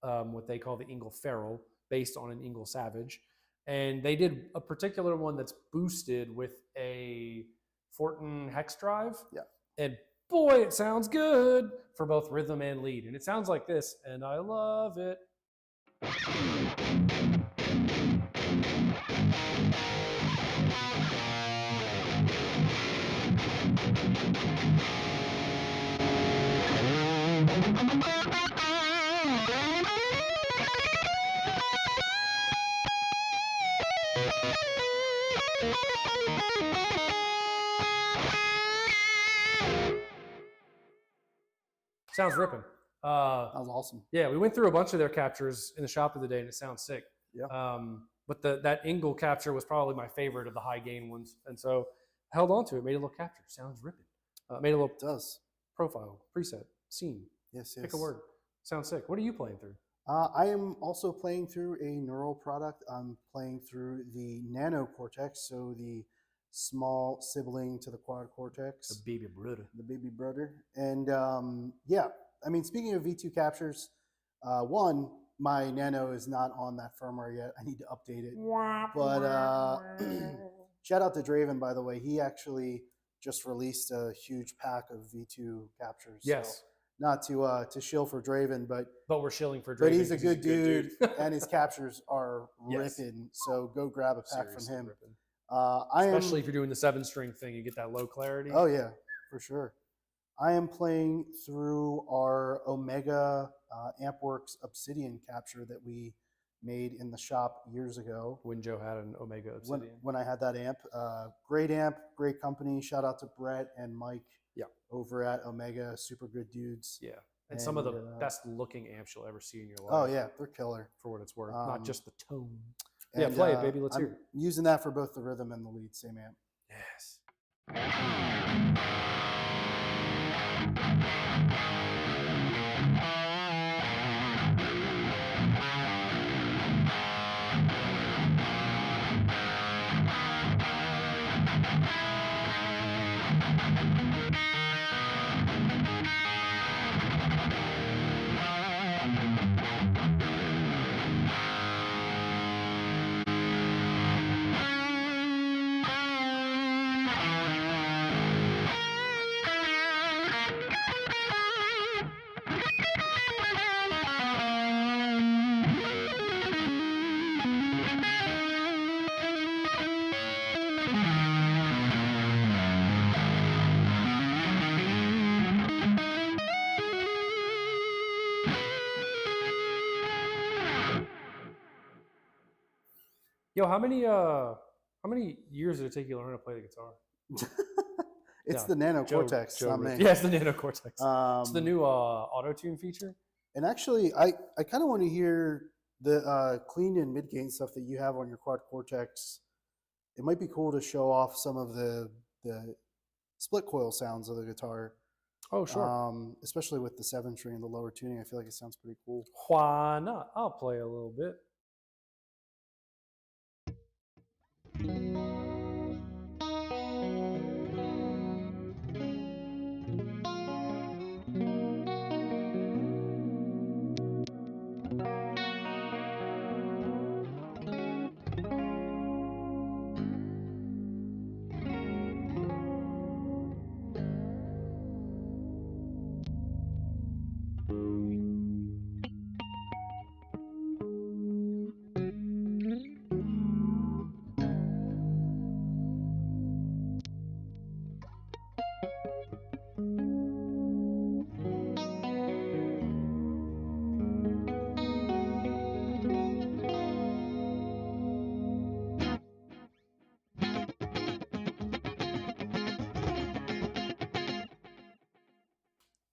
what they call the Ingle Feral, based on an Ingle Savage. And they did a particular one that's boosted with a Fortin hex drive. Yeah. And boy, it sounds good for both rhythm and lead. And it sounds like this, and I love it. Sounds ripping. That was awesome. Yeah, we went through a bunch of their captures in the shop of the day, and it sounds sick. Yeah. But that Ingle capture was probably my favorite of the high gain ones, and so I held on to it. Made a little capture. Sounds ripping. It does. profile, preset, scene. Yes. Pick a word. Sounds sick. What are you playing through? I am also playing through a neural product. I'm playing through the Nano Cortex, so the small sibling to the Quad Cortex. The baby brother. The baby brother. And yeah, I mean, speaking of V2 captures, one, my Nano is not on that firmware yet. I need to update it. But shout out to Draven, by the way. He actually just released a huge pack of V2 captures. Yes. So, not to shill for Draven, but we're shilling for Draven. But he's a good dude, and his captures are ripping. So go grab a pack Seriously from him. Especially if you're doing the 7-string thing, you get that low clarity. Oh yeah, for sure. I am playing through our Omega AmpWorks Obsidian capture that we made in the shop years ago. When Joe had an Omega Obsidian. When I had that amp. Amp, great company. Shout out to Brett and Mike. Yeah. Over at Omega, super good dudes. Yeah. And some of the best looking amps you'll ever see in your life. Oh yeah, they're killer. For what it's worth. Not just the tone. And, yeah, play it, baby. Let's hear it. Using that for both the rhythm and the lead, same amp. Yes. Yo, how many years did it take you to learn to play the guitar? It's the Nano Cortex. Yeah, it's the Nano Cortex. It's the new auto-tune feature. And actually, I kind of want to hear the clean and mid-gain stuff that you have on your Quad Cortex. It might be cool to show off some of the split coil sounds of the guitar. Oh, sure. Especially with the 7-string and the lower tuning. I feel like it sounds pretty cool. Why not? I'll play a little bit.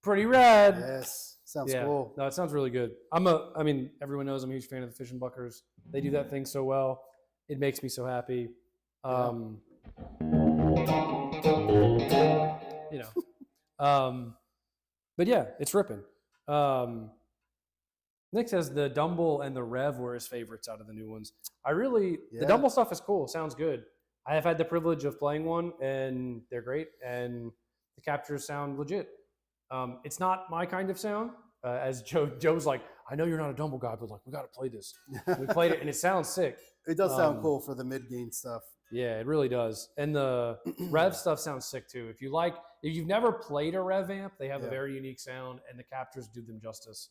Pretty rad. Yes, sounds cool. No, it sounds really good. I mean, everyone knows I'm a huge fan of the Fish and Buckers. They do that thing so well. It makes me so happy. You know. But yeah, it's ripping. Nick says the Dumble and the Rev were his favorites out of the new ones. The Dumble stuff is cool. Sounds good. I have had the privilege of playing one, and they're great, and the captures sound legit. It's not my kind of sound. As Joe's like, I know you're not a Dumble guy, but like, we got to play this. We played it, and it sounds sick. It does sound cool for the mid-gain stuff. Yeah, it really does. And the Rev stuff sounds sick too. If you've never played a Rev amp, they have a very unique sound, and the captures do them justice.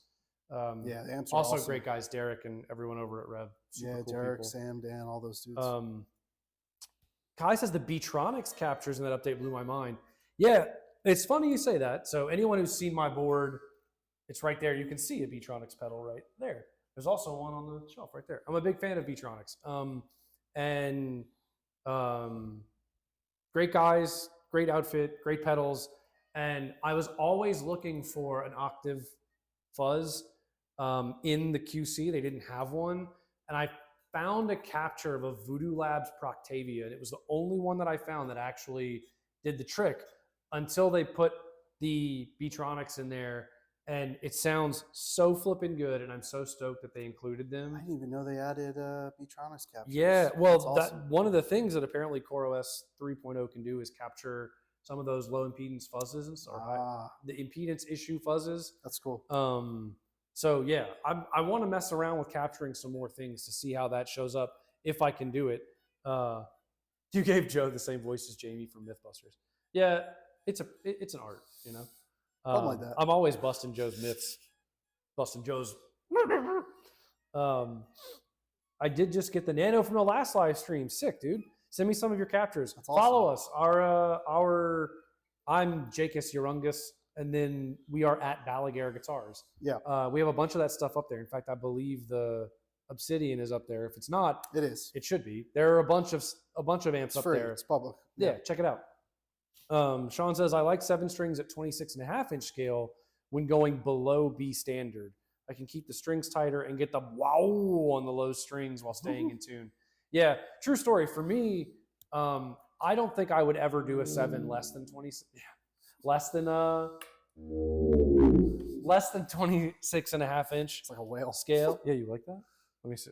The amps are also awesome. Great guys, Derek and everyone over at Rev. Super cool Derek, people. Sam, Dan, all those dudes. Kai says the Beatronics captures in that update blew my mind. Yeah, it's funny you say that. So anyone who's seen my board, it's right there. You can see a Beatronics pedal right there. There's also one on the shelf right there. I'm a big fan of Beatronics. Great guys, great outfit, great pedals. And I was always looking for an octave fuzz in the QC. They didn't have one. And I found a capture of a Voodoo Labs Proctavia. And it was the only one that I found that actually did the trick until they put the Beatronics in there, and it sounds so flipping good, and I'm so stoked that they included them. I didn't even know they added Beatronics captures. Yeah, well, awesome. one of the things that apparently CoreOS 3.0 can do is capture some of those low impedance fuzzes and the impedance issue fuzzes. That's cool. So yeah, I want to mess around with capturing some more things to see how that shows up if I can do it. You gave Joe the same voice as Jamie from MythBusters. Yeah, it's an art, you know. Something like that. I'm always busting Joe's myths, busting Joe's. I did just get the nano from the last live stream. Sick, dude. Send me some of your captures. That's awesome. Follow us. I'm Jacus Urungus, and then we are at Balaguer Guitars. Yeah. We have a bunch of that stuff up there. In fact, I believe the Obsidian is up there. If it's not, it is. It should be. There are a bunch of amps up there. It's public. Yeah, check it out. Sean says, I like 7 strings at 26.5-inch scale when going below B standard. I can keep the strings tighter and get the wow on the low strings while staying in tune. Yeah, true story. For me, I don't think I would ever do a 7 less than 26.5-inch. It's like a whale scale. Yeah, you like that? Let me see.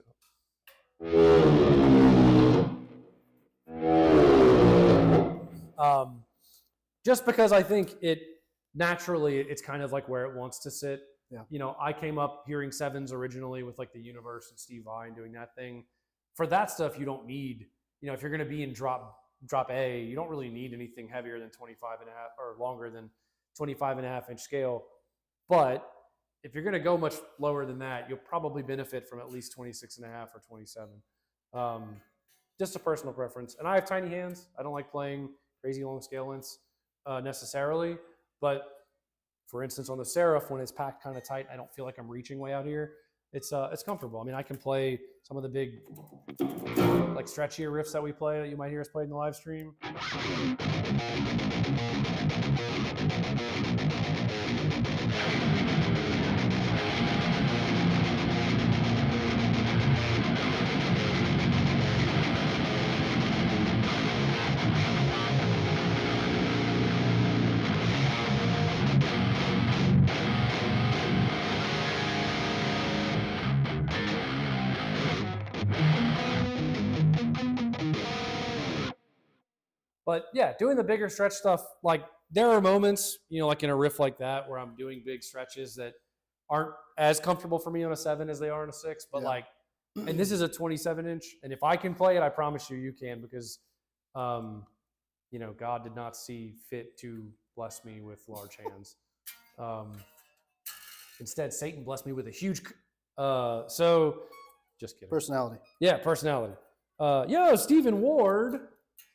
Just because I think it's kind of like where it wants to sit. Yeah. You know, I came up hearing 7s originally with like the Universe and Steve Vai and doing that thing. For that stuff, you don't need, you know, if you're going to be in drop A, you don't really need anything heavier than 25.5 or longer than 25.5-inch scale. But if you're going to go much lower than that, you'll probably benefit from at least 26.5 or 27. Just a personal preference. And I have tiny hands. I don't like playing crazy long scale lengths necessarily. But for instance, on the Seraph, when it's packed kind of tight, I don't feel like I'm reaching way out here. It's comfortable. I mean, I can play some of the big, like stretchier riffs that we play that you might hear us play in the live stream. But yeah, doing the bigger stretch stuff, like there are moments, you know, like in a riff like that where I'm doing big stretches that aren't as comfortable for me on a 7 as they are on a 6. But like, and this is a 27-inch, and if I can play it, I promise you can, because, you know, God did not see fit to bless me with large hands. Instead, Satan blessed me with a huge. So, just kidding. Personality. Yeah, personality. Yo, Stephen Ward.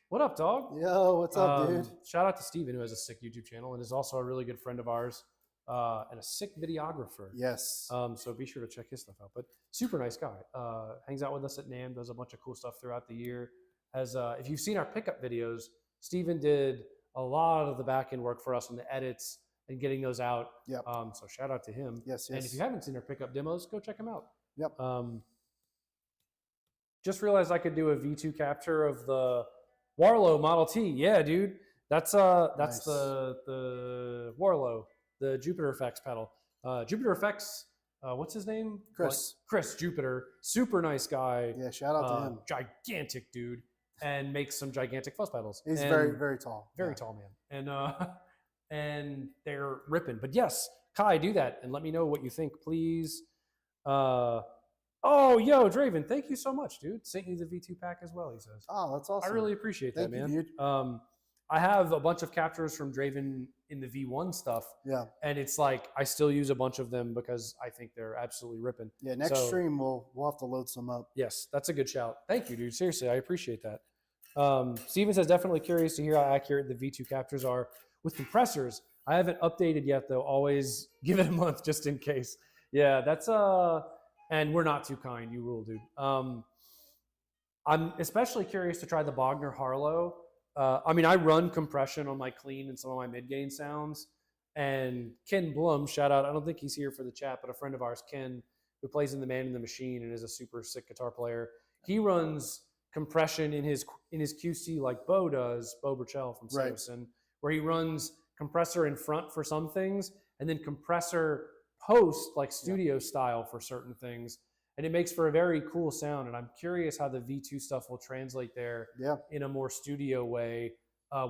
What up, dog? Yo, what's up, dude? Shout out to Steven, who has a sick YouTube channel and is also a really good friend of ours and a sick videographer. Yes. So be sure to check his stuff out. But super nice guy. Hangs out with us at NAMM, does a bunch of cool stuff throughout the year. If you've seen our pickup videos, Steven did a lot of the back end work for us on the edits and getting those out. Yep. So shout out to him. Yes. And if you haven't seen our pickup demos, go check them out. Yep. Just realized I could do a V2 capture of the Warlow Model T. Yeah, dude. That's nice. the Warlow, the Jupiter Effects pedal. Jupiter Effects, what's his name? Chris. Chris Jupiter. Super nice guy. Yeah, shout out to him. Gigantic dude. And makes some gigantic fuzz pedals. He's very, very tall. Very tall man. And they're ripping. But yes, Kai, do that and let me know what you think, please. Oh, yo, Draven, thank you so much, dude. Sent you the V2 pack as well, he says. Oh, that's awesome. I really appreciate that, man. Thank you, dude. I have a bunch of captures from Draven in the V1 stuff. Yeah. And it's like, I still use a bunch of them because I think they're absolutely ripping. Yeah, next stream, we'll have to load some up. Yes, that's a good shout. Thank you, dude. Seriously, I appreciate that. Steven says, definitely curious to hear how accurate the V2 captures are with compressors. I haven't updated yet, though. Always give it a month just in case. Yeah, that's... And we're not too kind. You rule, dude. I'm especially curious to try the Bogner Harlow. I mean, I run compression on my clean and some of my mid-gain sounds. And Ken Blum, shout out. I don't think he's here for the chat, but a friend of ours, Ken, who plays in the Man in the Machine and is a super sick guitar player. He runs compression in his QC like Bo does, Bo Burchell from Samson, where he runs compressor in front for some things, and then compressor post, like studio style for certain things. And it makes for a very cool sound. And I'm curious how the V2 stuff will translate there in a more studio way,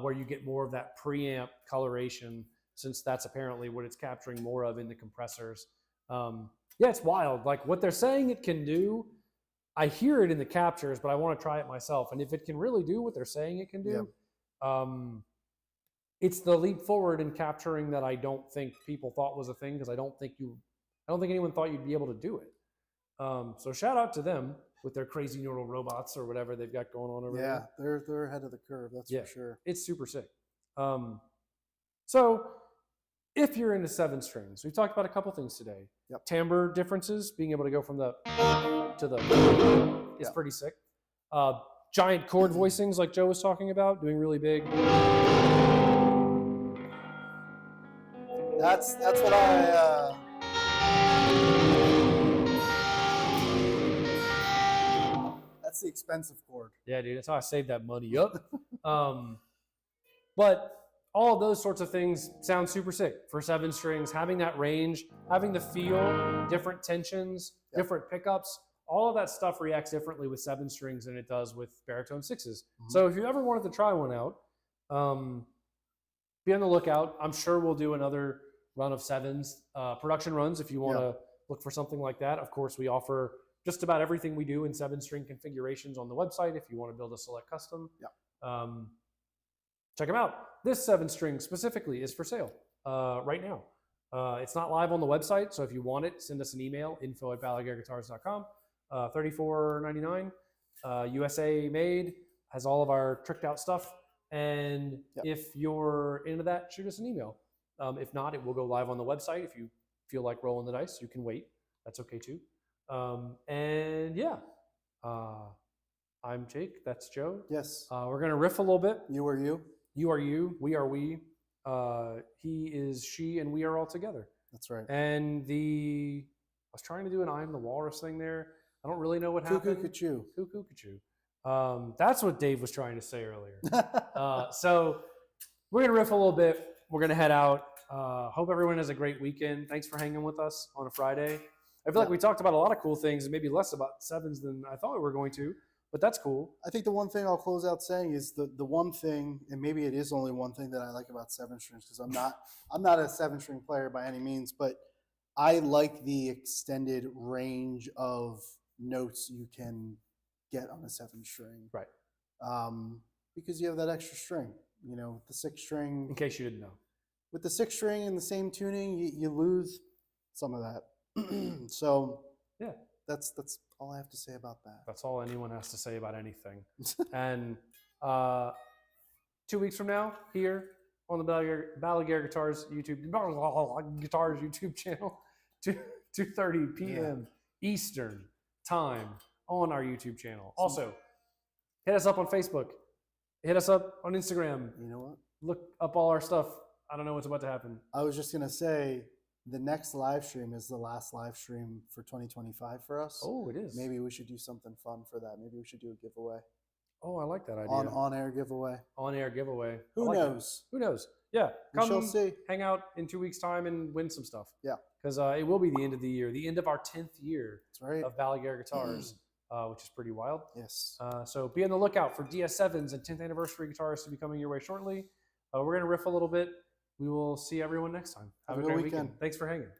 where you get more of that preamp coloration, since that's apparently what it's capturing more of in the compressors. Yeah, it's wild. Like what they're saying it can do, I hear it in the captures, but I want to try it myself. And if it can really do what they're saying it can do, it's the leap forward in capturing that I don't think people thought was a thing, because I don't think anyone thought you'd be able to do it. So shout out to them with their crazy neural robots or whatever they've got going on over there. Yeah, they're ahead of the curve, that's for sure. It's super sick. So if you're into 7 strings, we've talked about a couple things today. Timbre differences, being able to go from the to the is pretty sick. Giant chord voicings like Joe was talking about, doing really big. That's what I that's the expensive chord. Yeah, dude, that's how I saved that money up. But all of those sorts of things sound super sick for 7 strings. Having that range, having the feel, different tensions, different pickups, all of that stuff reacts differently with 7 strings than it does with baritone 6s. So if you ever wanted to try one out, be on the lookout. I'm sure we'll do another run of 7s, production runs if you want to look for something like that. Of course, we offer just about everything we do in 7-string configurations on the website if you want to build a select custom. Check them out. This 7-string specifically is for sale right now. It's not live on the website, so if you want it, send us an email, info@balaguerguitars.com. $34.99, USA made, has all of our tricked out stuff. And if you're into that, shoot us an email. If not, it will go live on the website. If you feel like rolling the dice, you can wait. That's okay too. And yeah, I'm Jake. That's Joe. Yes. We're going to riff a little bit. You are you. You are you. We are we. He is she, and we are all together. That's right. And I was trying to do an I am the walrus thing there. I don't really know what happened. Cuckoo-ca-choo. Cuckoo-ca-choo. That's what Dave was trying to say earlier. So we're going to riff a little bit. We're going to head out. Hope everyone has a great weekend. Thanks for hanging with us on a Friday. I feel like we talked about a lot of cool things and maybe less about 7s than I thought we were going to, but that's cool. I think the one thing I'll close out saying is the one thing, and maybe it is only one thing that I like about 7 strings, because I'm not a 7-string player by any means, but I like the extended range of notes you can get on a 7-string. Right. Because you have that extra string, the 6-string. In case you didn't know. With the 6-string and the same tuning, you lose some of that. So yeah, that's all I have to say about that. That's all anyone has to say about anything. And 2 weeks from now, here on the Balaguer Guitars YouTube channel, 2:30 p.m. Eastern time on our YouTube channel. Also, hit us up on Facebook. Hit us up on Instagram. You know what? Look up all our stuff. I don't know what's about to happen. I was just going to say, the next live stream is the last live stream for 2025 for us. Oh, it is. Maybe we should do something fun for that. Maybe we should do a giveaway. Oh, I like that idea. On-air giveaway. On-air giveaway. Who knows? Who knows? Yeah. We shall see. Hang out in 2 weeks' time and win some stuff. Yeah. Because it will be the end of the year, the end of our 10th year of Balaguer Guitars, which is pretty wild. Yes. So be on the lookout for DS7s and 10th anniversary guitars to be coming your way shortly. We're going to riff a little bit. We will see everyone next time. Have a great weekend. Thanks for hanging.